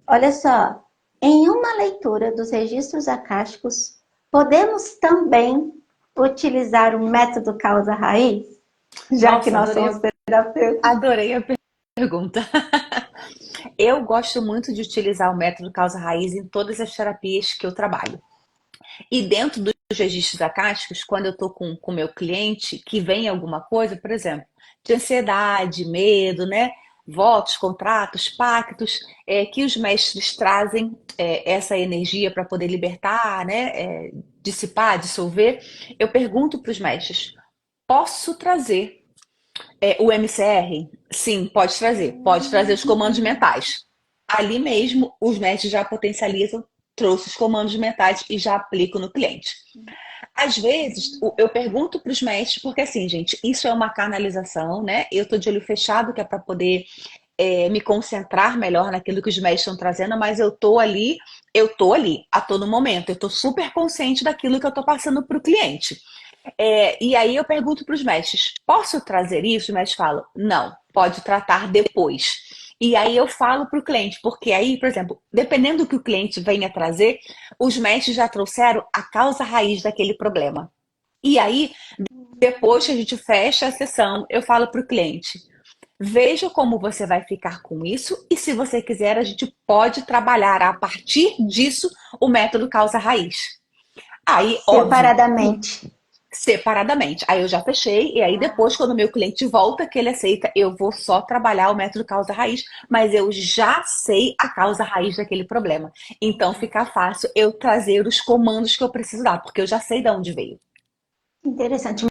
Olha só, em uma leitura dos registros akáshicos, podemos também utilizar o método causa-raiz, já Nossa, que nós adorei, somos terapeutas. adorei a pergunta. Eu gosto muito de utilizar o método causa-raiz em todas as terapias que eu trabalho. E dentro dos registros acásticos, quando eu estou com o meu cliente, que vem alguma coisa, por exemplo, de ansiedade, medo, né? Votos, contratos, pactos, que os mestres trazem essa energia para poder libertar, né? Dissipar, dissolver. Eu pergunto para os mestres: posso trazer o MCR? Sim, pode trazer. Pode trazer os comandos mentais. Ali mesmo, os mestres já potencializam, trouxe os comandos mentais e já aplico no cliente. Às vezes, eu pergunto para os mestres, porque assim, gente, isso é uma canalização, né? Eu tô de olho fechado, que é para poder me concentrar melhor naquilo que os mestres estão trazendo, mas eu tô ali a todo momento, eu tô super consciente daquilo que eu tô passando para o cliente. E aí eu pergunto para os mestres, posso trazer isso? Os mestres falam, não, pode tratar depois. E aí eu falo para o cliente, porque aí, por exemplo, dependendo do que o cliente venha trazer, os mestres já trouxeram a causa raiz daquele problema. E aí, depois que a gente fecha a sessão, eu falo para o cliente, veja como você vai ficar com isso e se você quiser, a gente pode trabalhar a partir disso o método causa raiz. Aí, óbvio, Separadamente. separadamente. Aí eu já fechei, e aí depois, quando o meu cliente volta, que ele aceita, eu vou só trabalhar o método causa raiz, mas eu já sei a causa raiz daquele problema. Então fica fácil eu trazer os comandos que eu preciso dar, porque eu já sei de onde veio. Interessante.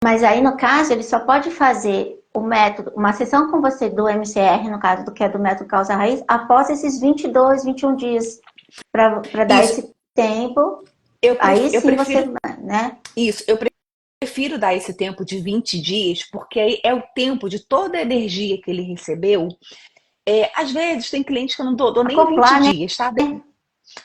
Mas aí, no caso, ele só pode fazer o método, uma sessão com você do MCR, no caso do que é do método causa raiz, após esses 22, 21 dias, para dar Isso, esse tempo. eu, Aí eu sim você, prefiro. né? Isso, eu prefiro dar esse tempo de 20 dias, porque aí é o tempo de toda a energia que ele recebeu. Às vezes tem clientes que eu não dou nem 20 Acoplar, né? dias, tá?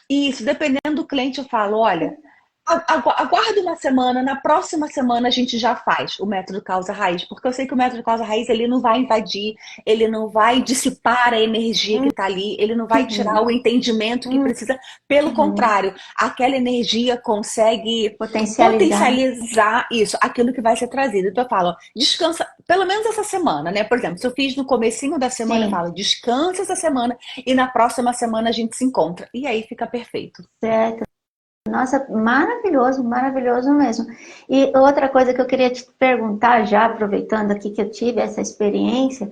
Isso, dependendo do cliente, eu falo, olha, aguarda uma semana, na próxima semana a gente já faz o método causa raiz, porque eu sei que o método causa raiz ele não vai invadir, ele não vai dissipar a energia que está ali, ele não vai tirar Uhum, o entendimento que precisa, pelo uhum. contrário, aquela energia consegue Potencializar. potencializar isso, aquilo que vai ser trazido. Então eu falo, descansa pelo menos essa semana, né? Por exemplo, se eu fiz no comecinho da semana, eu Sim, falo, descansa essa semana e na próxima semana a gente se encontra. E aí fica perfeito. certo. Nossa, maravilhoso, maravilhoso mesmo. E outra coisa que eu queria te perguntar, já aproveitando aqui que eu tive essa experiência,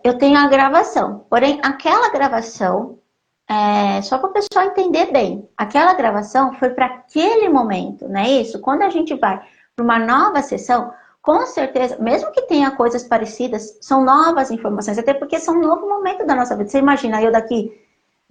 eu tenho a gravação. Porém, aquela gravação, só para o pessoal entender bem, aquela gravação foi para aquele momento, não é isso? Quando a gente vai para uma nova sessão, com certeza, mesmo que tenha coisas parecidas, são novas informações, até porque são um novo momento da nossa vida. Você imagina, eu daqui,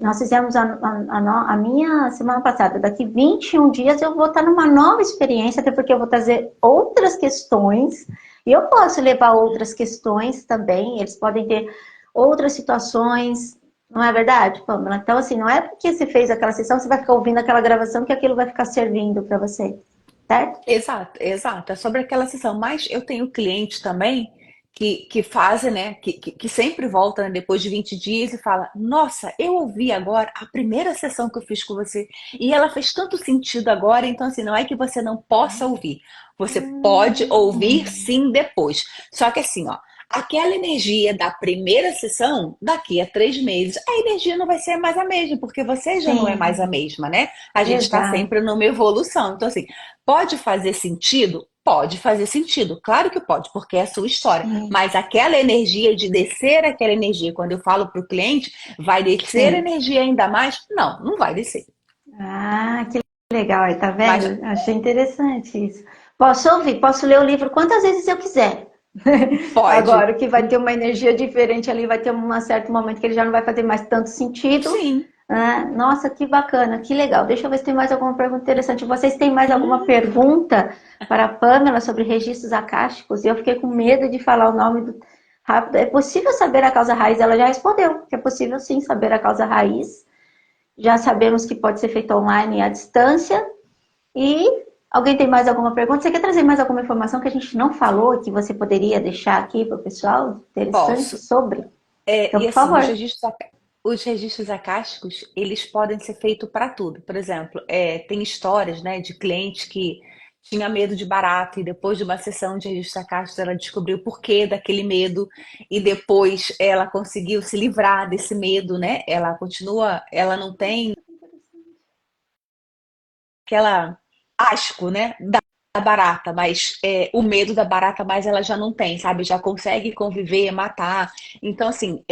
nós fizemos a minha semana passada, daqui 21 dias eu vou estar numa nova experiência, até porque eu vou trazer outras questões, e eu posso levar outras questões também, eles podem ter outras situações, não é verdade, Pamela? Então, assim, não é porque você fez aquela sessão, você vai ficar ouvindo aquela gravação que aquilo vai ficar servindo para você, certo? Exato, exato. É sobre aquela sessão. Mas eu tenho clientes também que fazem, né? Que sempre voltam, né, depois de 20 dias e fala: Nossa, eu ouvi agora a primeira sessão que eu fiz com você e ela fez tanto sentido agora. Então, assim, não é que você não possa ouvir. Você pode ouvir sim depois. Só que assim, ó. Aquela energia da primeira sessão, daqui a 3 meses, a energia não vai ser mais a mesma, porque você já não é mais a Sim, mesma, né? A gente está exato. sempre numa evolução. Então, assim, pode fazer sentido? Pode fazer sentido, claro que pode, porque é a sua história. Sim, Mas aquela energia de descer aquela energia, quando eu falo para o cliente, vai descer sim. energia ainda mais? Não, não vai descer. Ah, que legal, aí, tá Mas vendo? Achei interessante isso. Posso ouvir, posso ler o livro quantas vezes eu quiser. pode, Agora, que vai ter uma energia diferente ali, vai ter um certo momento que ele já não vai fazer mais tanto sentido. sim. Nossa, que bacana, que legal. Deixa eu ver se tem mais alguma pergunta interessante. Vocês têm mais alguma Hum, pergunta para a Pamela sobre registros acásticos? Eu fiquei com medo de falar o nome do. rápido. É possível saber a causa raiz? Ela já respondeu que é possível sim saber a causa raiz. Já sabemos que pode ser feito online e à distância. E alguém tem mais alguma pergunta? Você quer trazer mais alguma informação que a gente não falou e que você poderia deixar aqui para o pessoal interessante Posso. sobre? Então, E por assim, favor. os registros acásticos, eles podem ser feitos para tudo. Por exemplo, tem histórias, né, de cliente que tinha medo de barata e depois de uma sessão de registros acásticos ela descobriu o porquê daquele medo e depois ela conseguiu se livrar desse medo, né? Ela continua, ela não tem aquela asco, né, da barata, mas o medo da barata mais ela já não tem, sabe? Já consegue conviver, matar. Então, assim,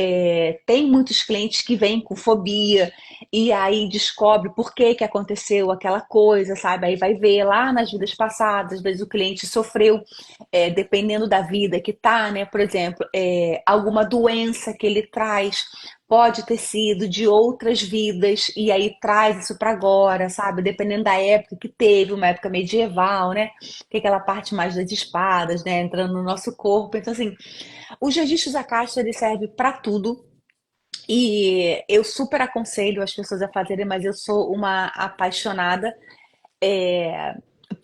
tem muitos clientes que vêm com fobia e aí descobre por que que aconteceu aquela coisa, sabe? Aí vai ver lá nas vidas passadas, às vezes o cliente sofreu, dependendo da vida que tá, né? Por exemplo, alguma doença que ele traz pode ter sido de outras vidas e aí traz isso para agora, sabe? Dependendo da época que teve, uma época medieval, né? Que é aquela parte mais das espadas, né? Entrando no nosso corpo. Então, assim, os registros acásticos eles servem para tudo. E eu super aconselho as pessoas a fazerem, mas eu sou uma apaixonada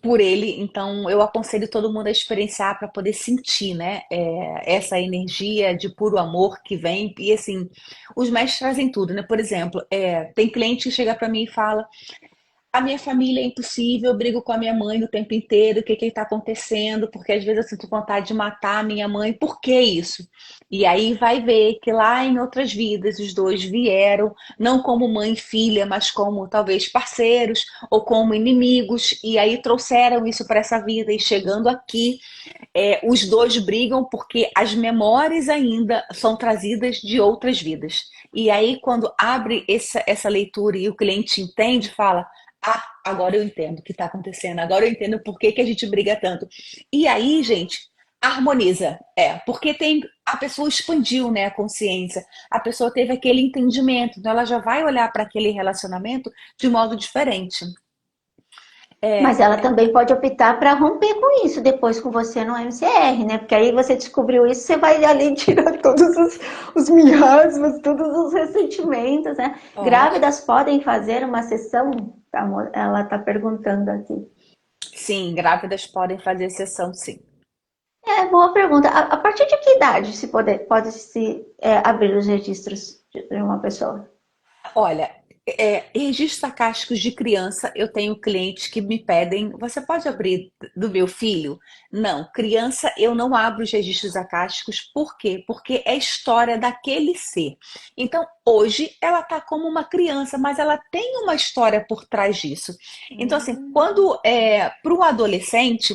por ele, então eu aconselho todo mundo a experienciar para poder sentir, né, essa energia de puro amor que vem. E assim, os mestres trazem tudo, né? Por exemplo, tem cliente que chega para mim e fala: a minha família é impossível, eu brigo com a minha mãe o tempo inteiro, o que que está acontecendo? Porque às vezes eu sinto vontade de matar a minha mãe, por que isso? E aí vai ver que lá em outras vidas os dois vieram, não como mãe e filha, mas como talvez parceiros ou como inimigos, e aí trouxeram isso para essa vida, e chegando aqui, os dois brigam porque as memórias ainda são trazidas de outras vidas. E aí, quando abre essa leitura e o cliente entende, fala: ah, agora eu entendo o que está acontecendo, agora eu entendo por que, que a gente briga tanto. E aí, gente, harmoniza. Porque a pessoa expandiu, né, a consciência, a pessoa teve aquele entendimento, então ela já vai olhar para aquele relacionamento de modo diferente. Mas ela também pode optar para romper com isso depois com você no MCR, né? Porque aí você descobriu isso, você vai ali tirar todos os miasmas, todos os ressentimentos, né? Pode. Grávidas podem fazer uma sessão? Ela está perguntando aqui. Sim, grávidas podem fazer sessão, sim. É, boa pergunta. A partir de que idade pode se abrir os registros de uma pessoa? Olha, registros acásticos de criança, eu tenho clientes que me pedem, você pode abrir do meu filho? Não, criança eu não abro os registros acásticos, por quê? Porque é história daquele ser. Então, hoje ela está como uma criança, mas ela tem uma história por trás disso. Então, assim, quando para o adolescente,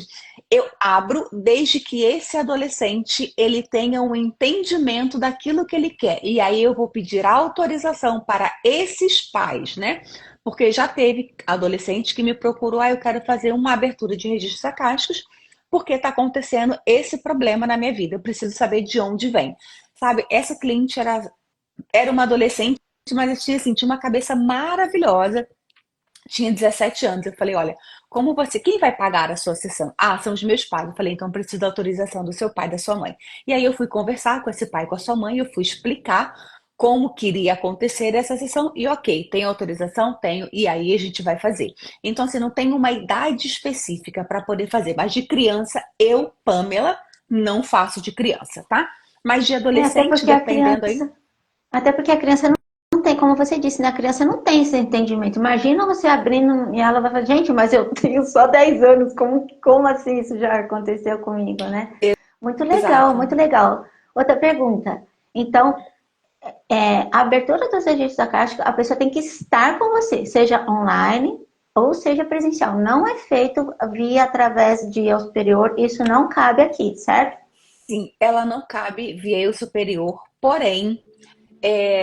eu abro desde que esse adolescente ele tenha um entendimento daquilo que ele quer. E aí eu vou pedir autorização para esses pais, né? Porque já teve adolescente que me procurou: eu quero fazer uma abertura de registros acásticos porque está acontecendo esse problema na minha vida. Eu preciso saber de onde vem. Sabe, essa cliente era uma adolescente, mas tinha uma cabeça maravilhosa, tinha 17 anos. Eu falei: olha, como você, quem vai pagar a sua sessão? Ah, são os meus pais. Eu falei: então preciso da autorização do seu pai e da sua mãe. E aí eu fui conversar com esse pai e com a sua mãe, eu fui explicar como queria acontecer essa sessão e ok, tem autorização? Tenho, e aí a gente vai fazer. Então, assim, não tem uma idade específica para poder fazer, mas de criança, eu, Pamela, não faço de criança, tá? Mas de É, até adolescente, porque a dependendo aí. criança, até porque a criança não tem, como você disse, né? A criança não tem esse entendimento. Imagina você abrindo e ela vai falar: gente, mas eu tenho só 10 anos, como assim isso já aconteceu comigo, né? Muito legal, Exato. muito legal. Outra pergunta. Então, a abertura dos registros acásticos, a pessoa tem que estar com você, seja online ou seja presencial. Não é feito via através de eu superior, isso não cabe aqui, certo? Sim, ela não cabe via o superior, porém,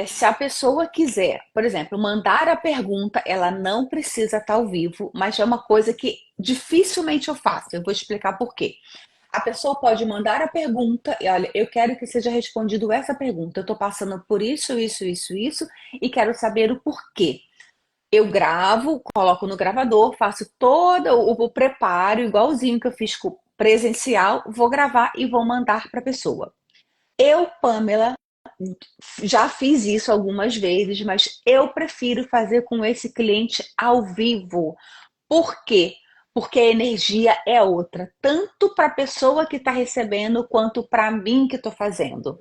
se a pessoa quiser, por exemplo, mandar a pergunta, ela não precisa estar ao vivo, mas é uma coisa que dificilmente eu faço. Eu vou explicar por quê. A pessoa pode mandar a pergunta e: olha, eu quero que seja respondido essa pergunta. Eu estou passando por isso, isso, isso, isso, e quero saber o porquê. Eu gravo, coloco no gravador, faço todo o preparo, igualzinho que eu fiz com presencial, vou gravar e vou mandar para a pessoa. Eu, Pamela, já fiz isso algumas vezes, mas eu prefiro fazer com esse cliente ao vivo. Por quê? Porque a energia é outra, tanto para a pessoa que está recebendo quanto para mim que estou fazendo.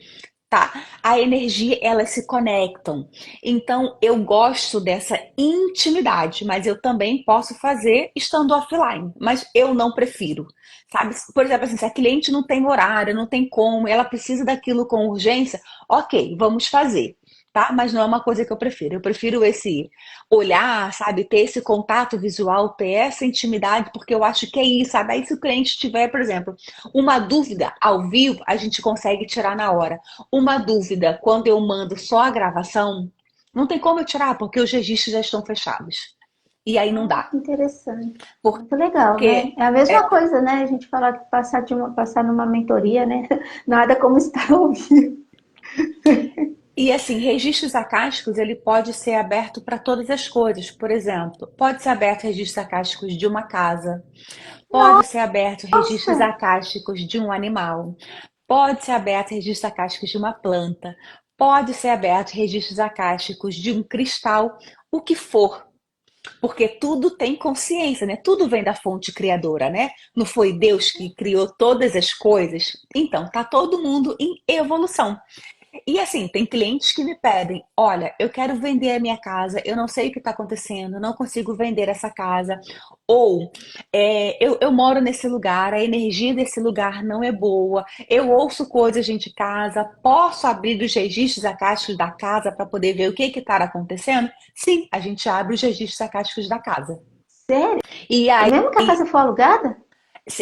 Tá, a energia, elas se conectam. Então, eu gosto dessa intimidade, mas eu também posso fazer estando offline, mas eu não prefiro, sabe? Por exemplo, assim, se a cliente não tem horário, não tem como, ela precisa daquilo com urgência, ok, vamos fazer, tá? Mas não é uma coisa que eu prefiro. Eu prefiro esse olhar, sabe? Ter esse contato visual, ter essa intimidade, porque eu acho que é isso, sabe? Aí se o cliente tiver, por exemplo, uma dúvida ao vivo, a gente consegue tirar na hora. Uma dúvida, quando eu mando só a gravação, não tem como eu tirar, porque os registros já estão fechados. E aí não Ah, dá. que interessante. Muito legal, né? Porque É a mesma coisa, né? A gente falar que passar numa mentoria, né? Nada como estar ao vivo. e assim, registros acásticos, ele pode ser aberto para todas as coisas. Por exemplo, pode ser aberto registros acásticos de uma casa, pode ser aberto registros Nossa, acásticos de um animal, pode ser aberto registros acásticos de uma planta, pode ser aberto registros acásticos de um cristal, o que for. Porque tudo tem consciência, né? Tudo vem da fonte criadora, né? Não foi Deus que criou todas as coisas? Então, tá todo mundo em evolução. E assim, tem clientes que me pedem: olha, eu quero vender a minha casa, eu não sei o que está acontecendo, não consigo vender essa casa. Ou eu moro nesse lugar, a energia desse lugar não é boa, eu ouço coisas dentro de casa, posso abrir os registros acásticos da casa para poder ver o que está acontecendo? Sim, a gente abre os registros acásticos da casa. sério? E aí, Mesmo que a casa for alugada?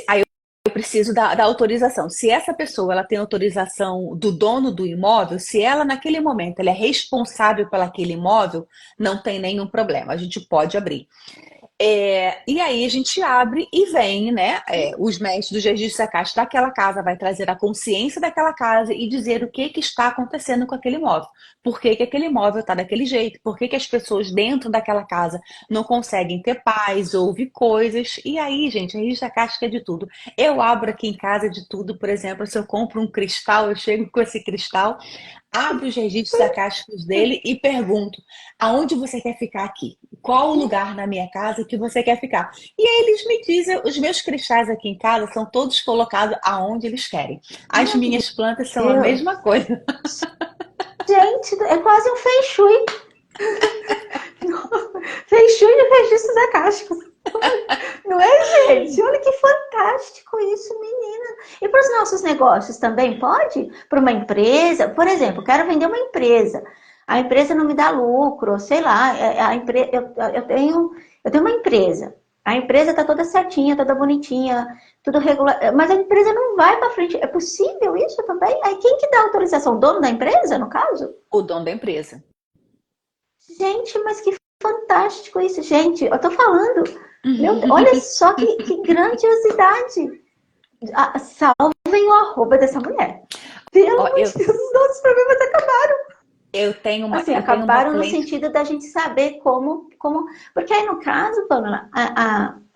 aí eu preciso da autorização. Se essa pessoa ela tem autorização do dono do imóvel, se ela naquele momento ela é responsável pelaquele imóvel, não tem nenhum problema, a gente pode abrir. E aí a gente abre e vem, né? Os mestres dos registros sacásticos daquela casa vai trazer a consciência daquela casa e dizer o que que está acontecendo com aquele imóvel. Por que que aquele imóvel está daquele jeito? Por que que as pessoas dentro daquela casa não conseguem ter paz, ouvir coisas? E aí, gente, a registro sacástica é de tudo. Eu abro aqui em casa de tudo, por exemplo, se eu compro um cristal, eu chego com esse cristal, abro os registros acásticos dele e pergunto: aonde você quer ficar aqui? Qual o lugar na minha casa que você quer ficar? E aí eles me dizem, os meus cristais aqui em casa são todos colocados aonde eles querem. As Meu minhas plantas são a mesma Deus. coisa. Gente, é quase um feng shui. Feng shui de registros acásticos. Não é, gente? Olha que fantástico isso, menina. E para os nossos negócios também pode? Para uma empresa? Por exemplo, quero vender uma empresa. A empresa não me dá lucro, sei lá. Eu tenho uma empresa. A empresa está toda certinha, toda bonitinha, tudo regular. Mas a empresa não vai para frente. É possível isso também? Aí quem que dá autorização? O dono da empresa, no caso? O dono da empresa. Gente, mas que fantástico isso, gente. Eu tô falando. Meu Deus, olha só que grandiosidade. Salvem o arroba dessa mulher. Pelo Ó, amor de Deus, os nossos problemas acabaram. Assim, eu tenho uma acabaram no cliente. sentido da gente saber como. Porque aí, no caso, Pamela,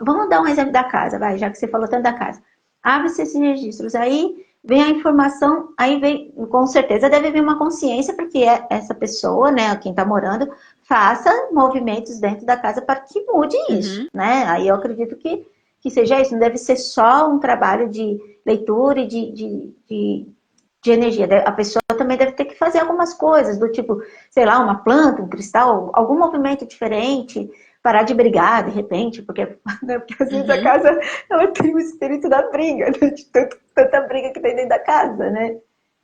vamos dar um exemplo da casa, vai, já que você falou tanto da casa. Abre-se esses registros, aí vem a informação, aí vem, com certeza deve vir uma consciência para que essa pessoa, né, quem está morando, faça movimentos dentro da casa para que mude isso, Uhum. né? Aí eu acredito que seja isso, não deve ser só um trabalho de leitura e de energia. A pessoa também deve ter que fazer algumas coisas, do tipo, sei lá, uma planta, um cristal, algum movimento diferente, parar de brigar de repente, porque, né, porque às vezes a Uhum. casa ela tem o espírito da briga, né, de tanta briga que tem dentro da casa, né?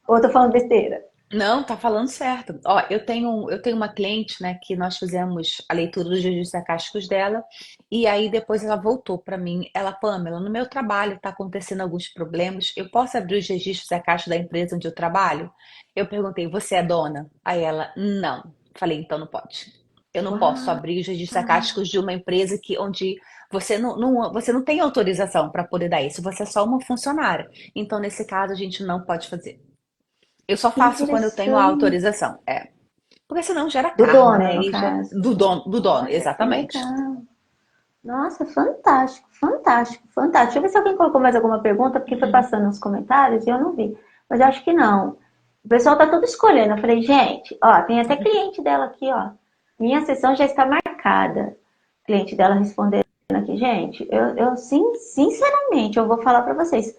Ou eu tô falando besteira? Não, tá falando certo. Ó, eu tenho uma cliente, né, que nós fizemos a leitura dos registros acásticos dela, e aí depois ela voltou para mim. Ela, Pamela, no meu trabalho tá acontecendo alguns problemas. Eu posso abrir os registros acásticos da empresa onde eu trabalho? Eu perguntei, você é dona? Aí ela, não. Falei, então não pode. Eu não posso Uau! abrir os registros acásticos de uma empresa onde você não tem autorização para poder dar isso, você é só uma funcionária. Então, nesse caso, a gente não pode fazer. Eu só Que faço quando eu tenho a interessante. autorização. Porque senão gera Do karma, né? dono, no Aí caso. do dono, Olha que exatamente. legal. Nossa, fantástico, fantástico, fantástico. Deixa eu ver se alguém colocou mais alguma pergunta, porque foi passando nos comentários e eu não vi. Mas eu acho que não. O pessoal tá tudo escolhendo. Eu falei, gente, ó, tem até cliente dela aqui, ó. Minha sessão já está marcada. Cliente dela respondendo aqui, gente, sim, sinceramente, eu vou falar para vocês.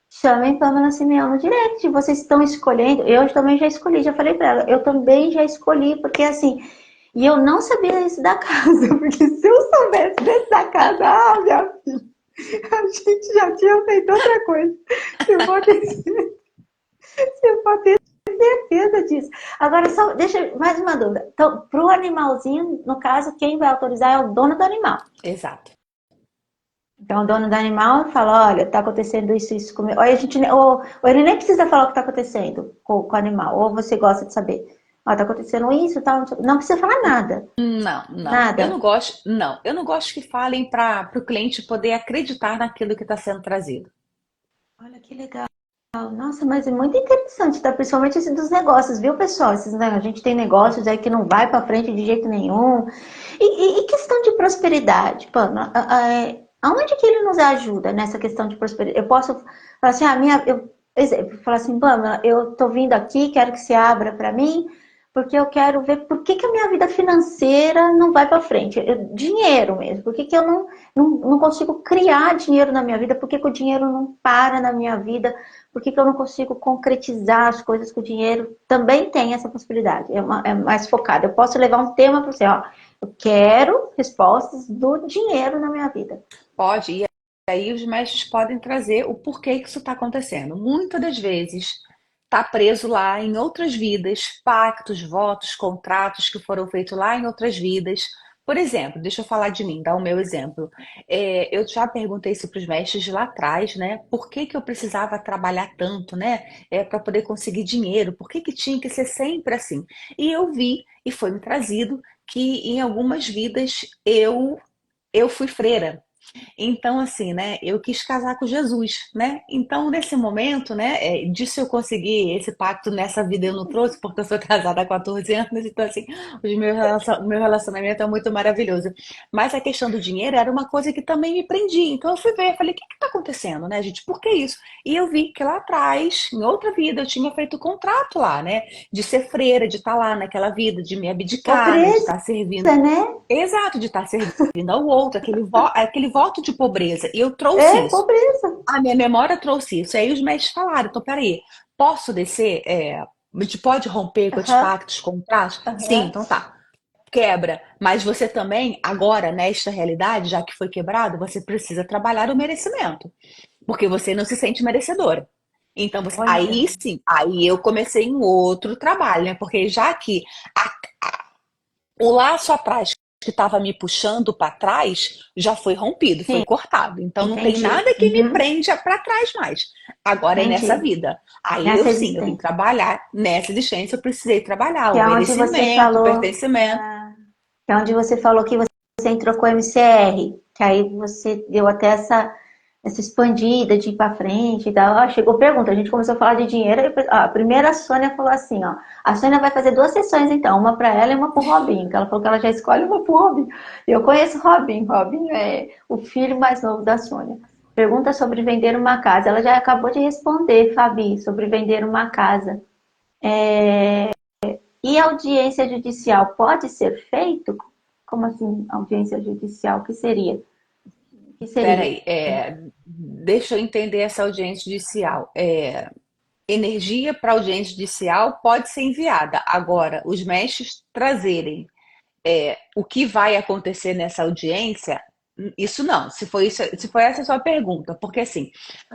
Chamem Pamela Simeão no direct. Vocês estão escolhendo. Eu também já escolhi, já falei para ela. Eu também já escolhi, porque assim. E eu não sabia isso da casa, porque se eu soubesse desse da casa, minha filha, a gente já tinha feito outra coisa. Eu vou ter, eu vou ter certeza disso. Agora, só deixa mais uma dúvida. Então, para o animalzinho, no caso, quem vai autorizar é o dono do animal. Exato. Então, o dono do animal fala, olha, tá acontecendo isso comigo. Ou ele nem precisa falar o que tá acontecendo com o animal. Ou você gosta de saber. Ó, tá acontecendo isso, tal. Não precisa falar nada. Não, não. Nada. Eu não gosto que falem para o cliente poder acreditar naquilo que está sendo trazido. Olha que legal. Nossa, mas é muito interessante, tá? Principalmente esse dos negócios, viu, pessoal? Né, a gente tem negócios aí que não vai para frente de jeito nenhum. E questão de prosperidade, Pamela, aonde que ele nos ajuda nessa questão de prosperidade? Eu posso falar assim, exemplo, falar assim, Pamela, eu tô vindo aqui, quero que se abra para mim, porque eu quero ver por que a minha vida financeira não vai para frente. Dinheiro mesmo, por que eu não consigo criar dinheiro na minha vida, por que o dinheiro não para na minha vida, por que eu não consigo concretizar as coisas com o dinheiro? Também tem essa possibilidade, é mais focado. Eu posso levar um tema para você, ó, eu quero respostas do dinheiro na minha vida. Pode, e aí os mestres podem trazer o porquê que isso está acontecendo. Muitas das vezes está preso lá em outras vidas, pactos, votos, contratos que foram feitos lá em outras vidas. Por exemplo, deixa eu falar de mim, dar o meu exemplo. Eu já perguntei isso para os mestres lá atrás, né? Por que que eu precisava trabalhar tanto, né? Para poder conseguir dinheiro? Por que que tinha que ser sempre assim? E eu vi, e foi me trazido, que em algumas vidas eu fui freira. Então, assim, né, eu quis casar com Jesus, né? Então, nesse momento, né, disso eu consegui esse pacto nessa vida eu não trouxe, porque eu sou casada há 14 anos, então, assim, o meu relacionamento é muito maravilhoso. Mas a questão do dinheiro era uma coisa que também me prendia. Então, eu fui ver, falei, o que que tá acontecendo, né, gente? Por que isso? E eu vi que lá atrás, em outra vida, eu tinha feito contrato lá, né, de ser freira, de estar lá naquela vida, de me abdicar, né, de Pobreza, estar servindo. né? Exato, de estar servindo ao outro, aquele voto de pobreza. E eu trouxe É, isso. pobreza. A minha memória trouxe isso. Aí os mestres falaram: então, peraí, posso descer? A gente pode romper com os Aham, pactos, contratos? Sim, aham. então tá. Quebra. Mas você também, agora, nesta realidade, já que foi quebrado, você precisa trabalhar o merecimento. Porque você não se sente merecedora. Então, Olha, aí sim, aí eu comecei um outro trabalho, né? Porque já que o laço atrás que estava me puxando para trás já foi rompido, foi sim, cortado. Então não tem entendi. nada que me Uhum, prende para trás mais. Agora é nessa entendi. vida. Aí eu Nessa sim, eu vim existência. trabalhar nessa existência, eu precisei trabalhar Que o é onde você merecimento, o falou, pertencimento. que é onde você falou que você entrou com o MCR, que aí você deu até essa expandida de ir para frente e tal. Ah, chegou pergunta, a gente começou a falar de dinheiro, a primeira a Sônia falou assim, ó, a Sônia vai fazer duas sessões então, uma para ela e uma para o Robinho, que ela falou que ela já escolhe uma para o Robinho. Eu conheço o Robinho, Robinho é o filho mais novo da Sônia. Pergunta sobre vender uma casa. Ela já acabou de responder, Fabi, sobre vender uma casa. E audiência judicial pode ser feito? Como assim, audiência judicial? O que seria? O que seria? Peraí, deixa eu entender essa audiência judicial. Energia para audiência judicial pode ser enviada. Agora, os mestres trazerem o que vai acontecer nessa audiência, isso não. Se foi essa a sua pergunta, porque assim,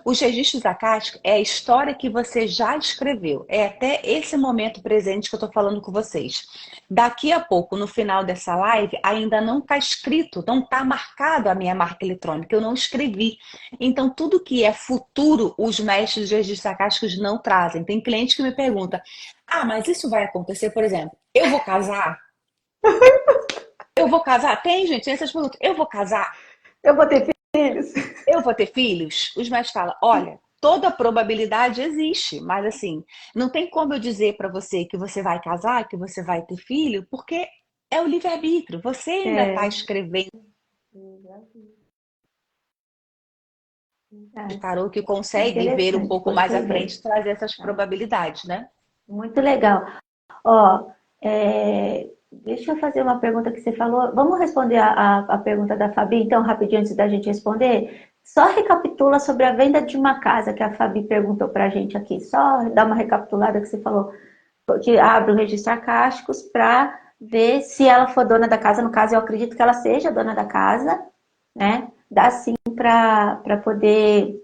os registros acásticos é a história que você já escreveu, é até esse momento presente que eu estou falando com vocês. Daqui a pouco, no final dessa live, ainda não está escrito, não está marcado a minha marca eletrônica, eu não escrevi. Então, tudo que é futuro, os mestres de registros acásticos não trazem. Tem cliente que me pergunta: ah, mas isso vai acontecer, por exemplo, eu vou casar? Eu vou casar? Tem, gente, tem essas perguntas. Eu vou casar? Eu vou ter filhos? Eu vou ter filhos? Os médicos falam, olha, toda probabilidade existe, mas assim, não tem como eu dizer para você que você vai casar, que você vai ter filho, porque é o livre-arbítrio. Você ainda está É, escrevendo de verdade. tarô que É consegue ver um interessante, pouco mais à gostei dele. frente e trazer essas probabilidades, né? Muito legal. Ó, deixa eu fazer uma pergunta que você falou. Vamos responder a pergunta da Fabi, então, rapidinho, antes da gente responder. Só recapitula sobre a venda de uma casa que a Fabi perguntou pra gente aqui. Só dá uma recapitulada que você falou, que abre o registro acásticos para ver se ela for dona da casa. No caso, eu acredito que ela seja dona da casa, né? Dá sim para poder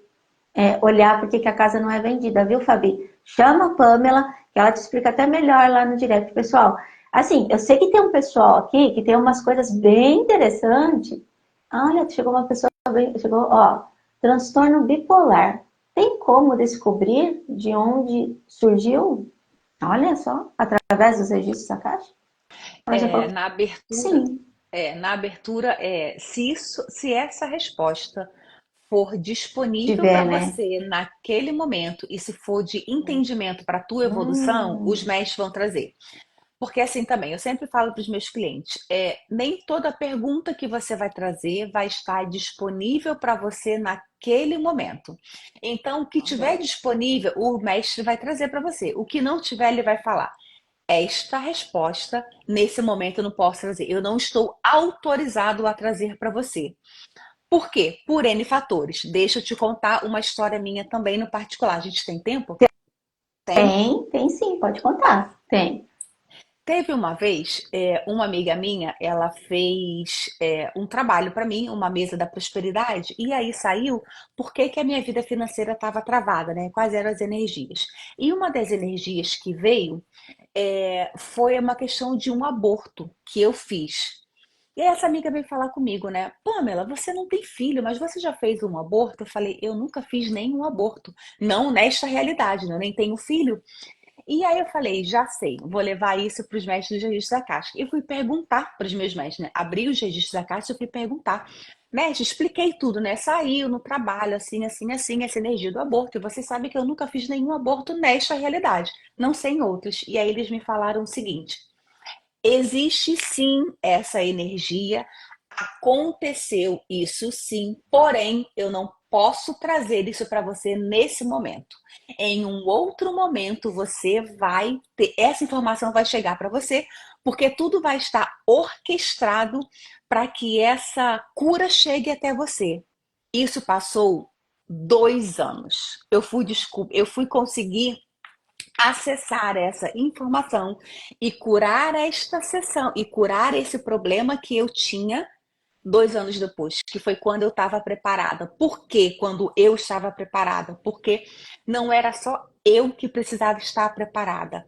olhar por que a casa não é vendida, viu, Fabi? Chama a Pamela, que ela te explica até melhor lá no direct. Pessoal, assim, eu sei que tem um pessoal aqui que tem umas coisas bem interessantes. Olha, chegou uma pessoa bem, chegou, ó, transtorno bipolar. Tem como descobrir de onde surgiu? Olha só, através dos registros acásticos? Ela já É, falou, na abertura, sim, se essa resposta for disponível para tiver, né? você naquele momento e se for de entendimento para a tua evolução, os Hum, mestres vão trazer. Porque assim também, eu sempre falo para os meus clientes, nem toda pergunta que você vai trazer vai estar disponível para você naquele momento. Então, o que tiver disponível, o mestre vai trazer para você. O que não tiver, ele vai falar. Esta resposta, nesse momento, eu não posso trazer. Eu não estou autorizado a trazer para você. Por quê? Por N fatores. Deixa eu te contar uma história minha também no particular. A gente tem tempo? Tem? tem sim, pode contar. Tem. Teve uma vez, uma amiga minha, ela fez um trabalho para mim, uma mesa da prosperidade, e aí saiu porque que a minha vida financeira estava travada, né? Quais eram as energias? E uma das energias que veio foi uma questão de um aborto que eu fiz. E aí essa amiga veio falar comigo, né? Pamela, você não tem filho, mas você já fez um aborto? Eu falei, eu nunca fiz nenhum aborto. Não nesta realidade, né? Eu nem tenho filho. E aí eu falei, já sei, vou levar isso para os mestres dos registros da Caixa. Eu fui perguntar para os meus mestres, né? Abri os registros da Caixa e fui perguntar. Mestre, expliquei tudo, né? Saiu no trabalho, assim, assim, assim, essa energia do aborto. E você sabe que eu nunca fiz nenhum aborto nesta realidade, não sei em outras. E aí eles me falaram o seguinte: existe sim essa energia, aconteceu isso sim, porém eu não posso trazer isso para você nesse momento. Em um outro momento você vai ter, essa informação vai chegar para você, porque tudo vai estar orquestrado para que essa cura chegue até você. Isso passou 2 anos. Eu fui conseguir acessar essa informação e curar esta sessão e curar esse problema que eu tinha 2 anos depois, que foi quando eu estava preparada. Por quê? Quando eu estava preparada? Porque não era só eu que precisava estar preparada.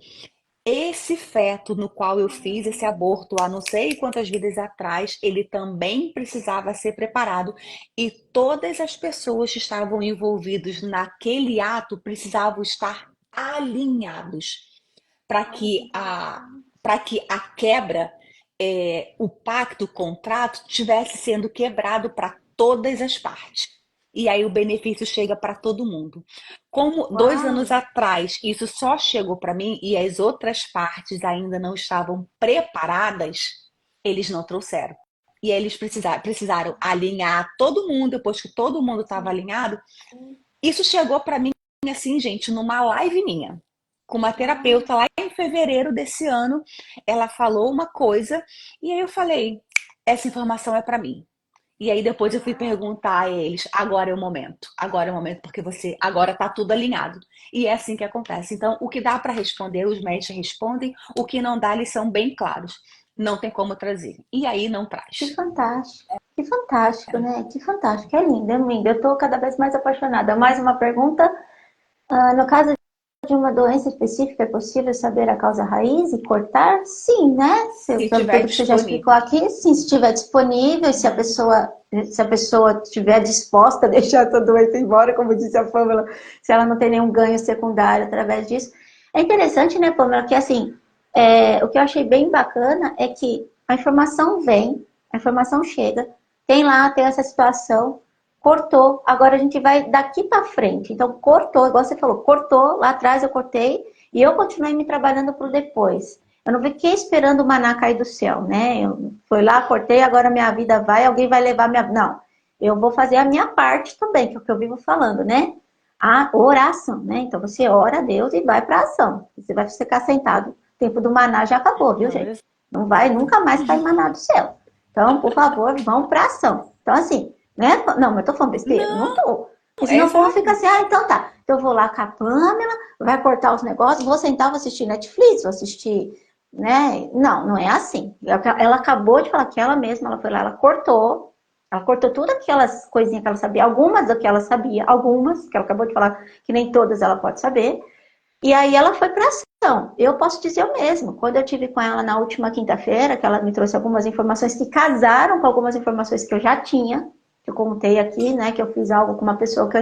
Esse feto no qual eu fiz esse aborto há não sei quantas vidas atrás, ele também precisava ser preparado e todas as pessoas que estavam envolvidas naquele ato precisavam estar alinhados para que a quebra, o pacto, o contrato, tivesse sendo quebrado para todas as partes. E aí o benefício chega para todo mundo. Como 2 anos Uau! atrás isso só chegou para mim e as outras partes ainda não estavam preparadas, eles não trouxeram. E aí eles precisaram alinhar todo mundo, depois que todo mundo estava alinhado. Isso chegou para mim assim, gente, numa live minha, com uma Uau! terapeuta lá em fevereiro desse ano. Ela falou uma coisa e aí eu falei: essa informação é para mim. E aí depois eu fui perguntar a eles, agora é o momento porque você, agora tá tudo alinhado. E é assim que acontece. Então, o que dá para responder, os mestres respondem, o que não dá, eles são bem claros. Não tem como trazer. E aí não traz. Que fantástico, né? Que fantástico, é lindo, é lindo. Eu estou cada vez mais apaixonada. Mais uma pergunta. No caso de uma doença específica, é possível saber a causa raiz e cortar? Sim, né? Se Pelo tiver tudo que você já explicou disponível. aqui, sim, se estiver disponível, se a pessoa estiver disposta a deixar essa doença embora, como disse a Pamela, se ela não tem nenhum ganho secundário através disso. É interessante, né, Pamela, que assim, o que eu achei bem bacana é que a informação vem, a informação chega, tem essa situação, cortou, agora a gente vai daqui para frente. Então, cortou, igual você falou, cortou, lá atrás eu cortei e eu continuei me trabalhando para o depois. Eu não fiquei esperando o maná cair do céu, né? Eu fui lá, cortei, agora minha vida vai, alguém vai levar minha. Não, eu vou fazer a minha parte também, que é o que eu vivo falando, né? a oração, né? Então você ora a Deus e vai para a ação. Você vai ficar sentado, o tempo do maná já acabou, viu, Olha, gente? Não vai nunca mais cair maná do céu. Então, por favor, vão para a ação. Então, assim, né? Não, mas eu tô falando besteira? Não não, tô. Porque é senão o povo fica exato. assim, ah, então tá. Então eu vou lá com a Pamela, vai cortar os negócios, vou sentar, vou assistir Netflix, vou assistir, né? Não, não é assim. Ela acabou de falar que ela mesma, ela foi lá, ela cortou todas aquelas coisinhas que ela sabia, algumas do que ela sabia, algumas, que ela acabou de falar que nem todas ela pode saber, e aí ela foi para ação. Eu posso dizer o mesmo. Quando eu tive com ela na última quinta-feira, que ela me trouxe algumas informações que casaram com algumas informações que eu já tinha, que eu contei aqui, né, que eu fiz algo com uma pessoa que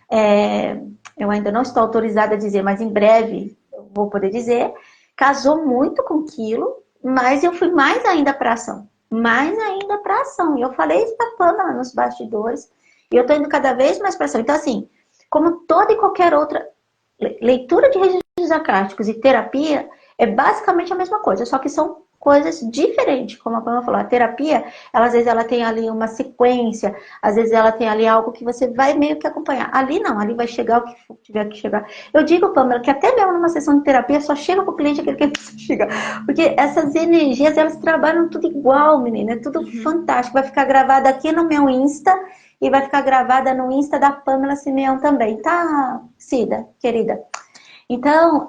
é, eu ainda não estou autorizada a dizer, mas em breve eu vou poder dizer. Casou muito com aquilo, mas eu fui mais ainda para ação. Mais ainda para ação. E eu falei isso para a Pamela nos bastidores. E eu estou indo cada vez mais para ação. Então, assim, como toda e qualquer outra leitura de registros acásticos e terapia é basicamente a mesma coisa, só que são coisas diferentes, como a Pamela falou. A terapia, ela, às vezes ela tem ali uma sequência, às vezes ela tem ali algo que você vai meio que acompanhar. Ali não, ali vai chegar o que tiver que chegar. Eu digo, Pamela, que até mesmo numa sessão de terapia só chega pro cliente aquele que precisa chegar. Porque essas energias, elas trabalham tudo igual, menina, é tudo Uhum. fantástico. Vai ficar gravado aqui no meu Insta e vai ficar gravada no Insta da Pamela Simeão também, tá, Cida, querida? Então,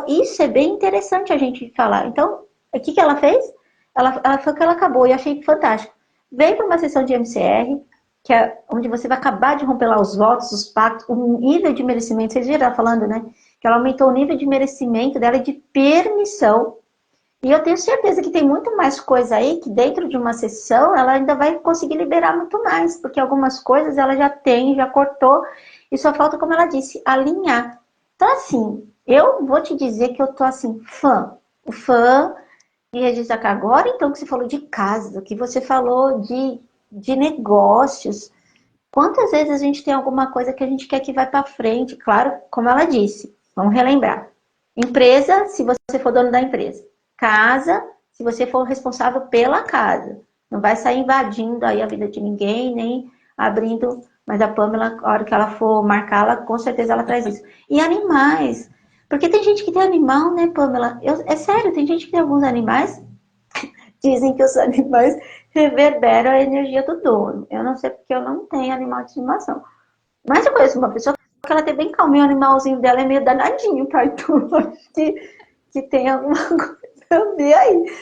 isso é bem interessante a gente falar. Então, o que ela fez? Ela foi que ela acabou, e eu achei fantástico. Veio para uma sessão de MCR, que é onde você vai acabar de romper lá os votos, os pactos, o nível de merecimento. Vocês viram ela falando, né? Que ela aumentou o nível de merecimento dela e de permissão. E eu tenho certeza que tem muito mais coisa aí que dentro de uma sessão ela ainda vai conseguir liberar muito mais, porque algumas coisas ela já tem, já cortou, e só falta, como ela disse, alinhar. Então, assim, eu vou te dizer que eu tô assim, fã de registrar agora, então, que você falou de casa, que você falou de negócios. Quantas vezes a gente tem alguma coisa que a gente quer que vá para frente? Claro, como ela disse, vamos relembrar. Empresa, se você for dono da empresa. Casa, se você for responsável pela casa. Não vai sair invadindo aí a vida de ninguém, nem abrindo. Mas a Pamela, a hora que ela for marcá-la, com certeza ela traz isso. E animais. Porque tem gente que tem animal, né, Pamela? É sério, tem gente que tem alguns animais. Dizem que os animais reverberam a energia do dono. Eu não sei porque eu não tenho animal de estimação. Mas eu conheço uma pessoa que ela tem bem calminho, o animalzinho dela é meio danadinho, tá? Então, acho que tem alguma coisa a ver aí.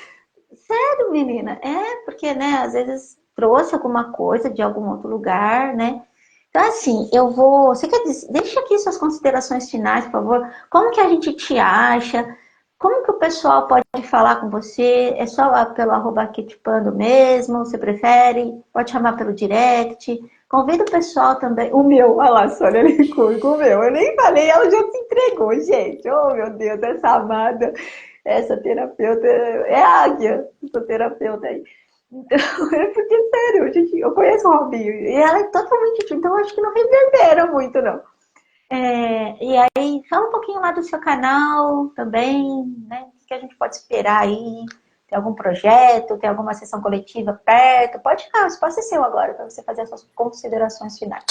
Sério, menina? É, porque, né, às vezes trouxe alguma coisa de algum outro lugar, né? Então, assim, eu vou. Você quer dizer, deixa aqui suas considerações finais, por favor. Como que a gente te acha? Como que o pessoal pode falar com você? É só lá pelo @arquetipando mesmo? Você prefere? Pode chamar pelo direct? Convida o pessoal também. O meu, olha lá, Sônia, ele curte o meu. Eu nem falei, ela já se entregou, gente. Oh, meu Deus, essa amada, essa terapeuta é a águia, essa terapeuta aí. Então, é porque, sério, gente, eu conheço o Robinho e ela é totalmente, então acho que não reverbera muito, não. E aí, fala um pouquinho lá do seu canal também, né? O que a gente pode esperar aí? Tem algum projeto? Tem alguma sessão coletiva perto? Pode ficar, o espaço é seu agora, para você fazer as suas considerações finais.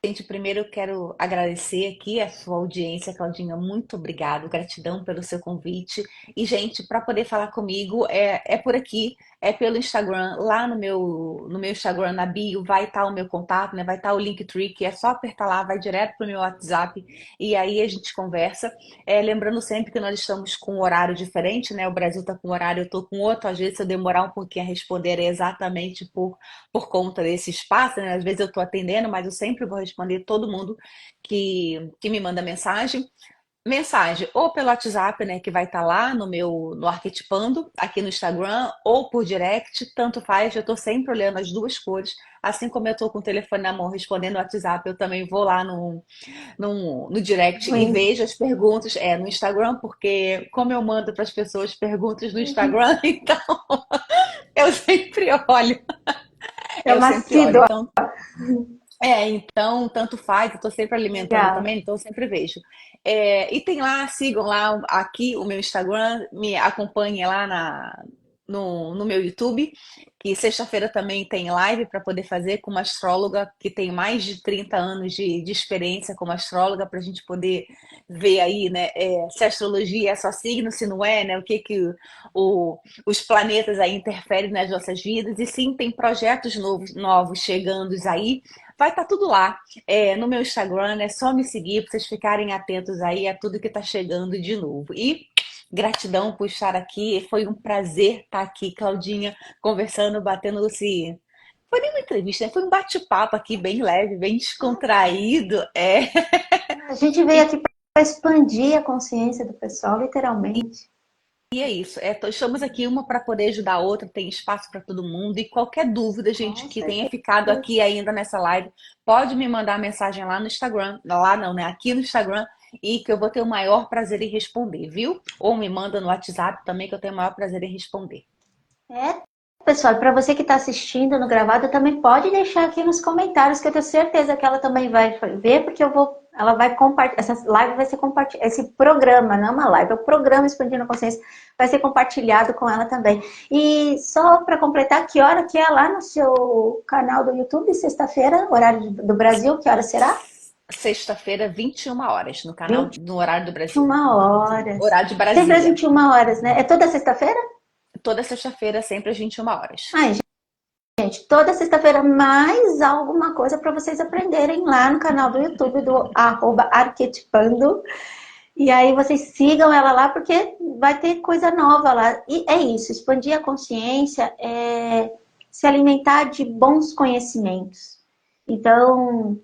Gente, primeiro eu quero agradecer aqui a sua audiência, Claudinha. Muito obrigado, gratidão pelo seu convite. E, gente, para poder falar comigo, é por aqui, é pelo Instagram. Lá no meu Instagram, na bio, vai estar o meu contato, né? Vai estar o Linktree, que é só apertar lá, vai direto pro meu WhatsApp e aí a gente conversa. Lembrando sempre que nós estamos com um horário diferente, né? O Brasil está com um horário, eu estou com outro. Às vezes, se eu demorar um pouquinho a responder, é exatamente por conta desse espaço, né? Às vezes eu estou atendendo, mas eu sempre vou responder todo mundo que me manda mensagem. Mensagem ou pelo WhatsApp, né, que vai estar lá no Arquetipando, aqui no Instagram, ou por direct, tanto faz, eu estou sempre olhando as duas cores. Assim como eu estou com o telefone na mão respondendo o WhatsApp, eu também vou lá no direct e vejo as perguntas no Instagram, porque como eu mando para as pessoas perguntas no Instagram, então eu sempre olho. É Eu uma sempre olho. assídua. Então, tanto faz, eu tô sempre alimentando Legal. também, então eu sempre vejo. E tem lá, sigam lá aqui o meu Instagram, me acompanhem lá no meu YouTube, que sexta-feira também tem live para poder fazer com uma astróloga que tem mais de 30 anos de experiência como astróloga, para a gente poder ver aí, né, se a astrologia é só signo, se não é, né, o que que os planetas aí interferem nas nossas vidas, e sim, tem projetos novos chegando aí, vai estar tudo lá, no meu Instagram, é só me seguir para vocês ficarem atentos aí a tudo que está chegando de novo. E gratidão por estar aqui. Foi um prazer estar aqui, Claudinha, conversando, batendo esse. Foi nem uma entrevista, né? Foi um bate-papo aqui, bem leve, bem descontraído. A gente veio aqui para expandir a consciência do pessoal, literalmente. E é isso. Estamos aqui uma para poder ajudar a outra, tem espaço para todo mundo. E qualquer dúvida, gente, Com que tenha certeza. ficado aqui ainda nessa live, pode me mandar mensagem lá no Instagram. Lá não, né? Aqui no Instagram. E que eu vou ter o maior prazer em responder, viu? Ou me manda no WhatsApp também, que eu tenho o maior prazer em responder. Pessoal, para você que está assistindo no gravado, também pode deixar aqui nos comentários, que eu tenho certeza que ela também vai ver, porque ela vai compartilhar, essa live vai ser compartilhada, esse programa, não é uma live, é o programa Expandindo a Consciência, vai ser compartilhado com ela também. E só para completar, que hora que é lá no seu canal do YouTube, sexta-feira, horário do Brasil, que hora será? Sexta-feira, 21 horas, no canal, no horário do Brasil. 21 horas. Horário de Sempre às Brasília. 21 horas, né? É toda sexta-feira? Toda sexta-feira, sempre às 21 horas. Ai, gente, toda sexta-feira mais alguma coisa para vocês aprenderem lá no canal do YouTube do @arquetipando. E aí vocês sigam ela lá, porque vai ter coisa nova lá. E é isso, expandir a consciência é se alimentar de bons conhecimentos. Então,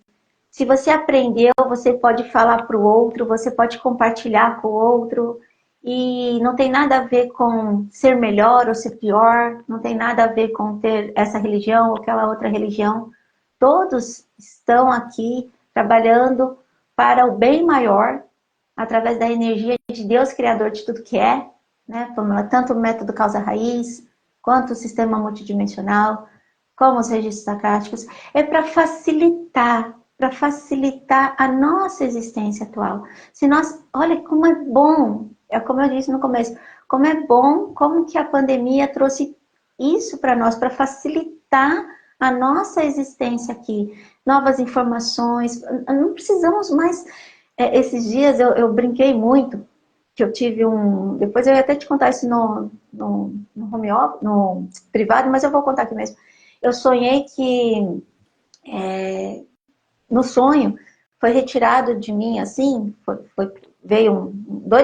se você aprendeu, você pode falar para o outro, você pode compartilhar com o outro. E não tem nada a ver com ser melhor ou ser pior, não tem nada a ver com ter essa religião ou aquela outra religião. Todos estão aqui trabalhando para o bem maior, através da energia de Deus, Criador de tudo que é, né? Tanto o método causa-raiz, quanto o sistema multidimensional, como os registros acásticos. É para facilitar a nossa existência atual. Se nós, olha como é bom, é como eu disse no começo, como é bom, como que a pandemia trouxe isso para nós, para facilitar a nossa existência aqui. Novas informações, não precisamos mais. Esses dias eu brinquei muito, que eu tive um. Depois eu ia até te contar isso no home office, no privado, mas eu vou contar aqui mesmo. Eu sonhei que no sonho foi retirado de mim assim,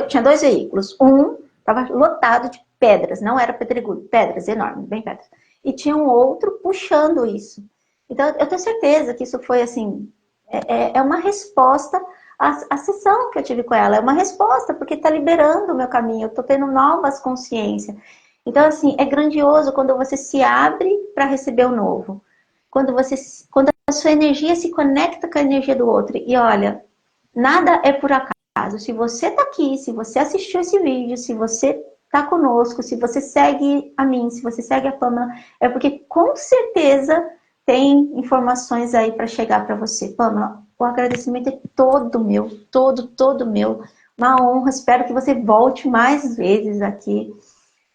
tinha dois veículos. Um estava lotado de pedras, não era pedregulho, pedras enormes, bem pedras. E tinha um outro puxando isso. Então eu tenho certeza que isso foi assim, é uma resposta à sessão que eu tive com ela, é uma resposta, porque está liberando o meu caminho, eu estou tendo novas consciências. Então, assim, é grandioso quando você se abre para receber o novo. Quando a sua energia se conecta com a energia do outro. E olha, nada é por acaso. Se você está aqui, se você assistiu esse vídeo, se você está conosco, se você segue a mim, se você segue a Pamela, é porque com certeza tem informações aí para chegar para você. Pamela, o agradecimento é todo meu, todo meu. Uma honra, espero que você volte mais vezes aqui.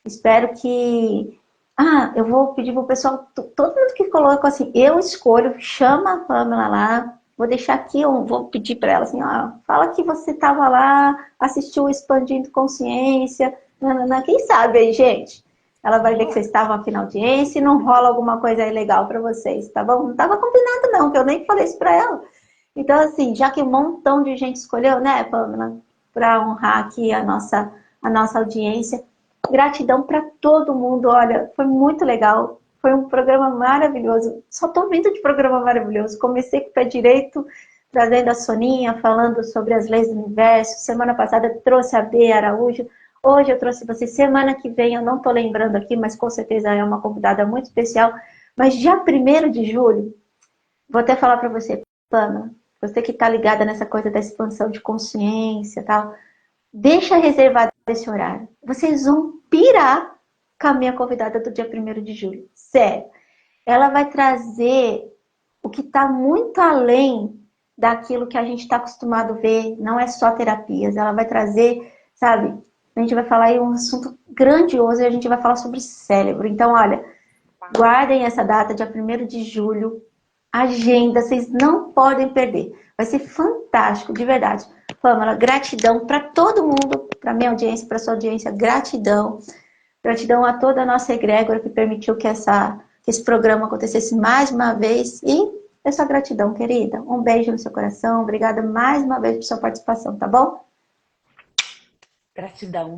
Espero que... eu vou pedir pro pessoal, todo mundo que coloca assim, eu escolho, chama a Pamela lá, vou deixar aqui, vou pedir para ela assim, fala que você estava lá, assistiu o Expandindo Consciência, quem sabe aí, gente? Ela vai ver que vocês estavam aqui na audiência e não rola alguma coisa aí legal para vocês, tá bom? Não estava combinado não, que eu nem falei isso para ela. Então, assim, já que um montão de gente escolheu, né, Pamela, para honrar aqui a nossa audiência, gratidão para todo mundo, olha, foi muito legal, foi um programa maravilhoso, só tô vindo de programa maravilhoso, comecei com o pé direito, trazendo a Soninha, falando sobre as leis do universo, semana passada eu trouxe a Bea Araújo, hoje eu trouxe você, semana que vem, eu não tô lembrando aqui, mas com certeza é uma convidada muito especial, mas dia 1º de julho, vou até falar para você, Pamela, você que tá ligada nessa coisa da expansão de consciência e tal, deixa reservado esse horário. Vocês vão pirar com a minha convidada do dia 1º de julho. Sério. Ela vai trazer o que está muito além daquilo que a gente está acostumado a ver. Não é só terapias. Ela vai trazer, sabe, A gente vai falar aí um assunto grandioso e a gente vai falar sobre cérebro. Então, olha, guardem essa data, dia 1º de julho. Agenda, vocês não podem perder. Vai ser fantástico, de verdade. Pamela, gratidão para todo mundo, para minha audiência, para sua audiência, gratidão. Gratidão a toda a nossa egrégora que permitiu que esse programa acontecesse mais uma vez. E essa gratidão, querida. Um beijo no seu coração. Obrigada mais uma vez por sua participação, tá bom? Gratidão.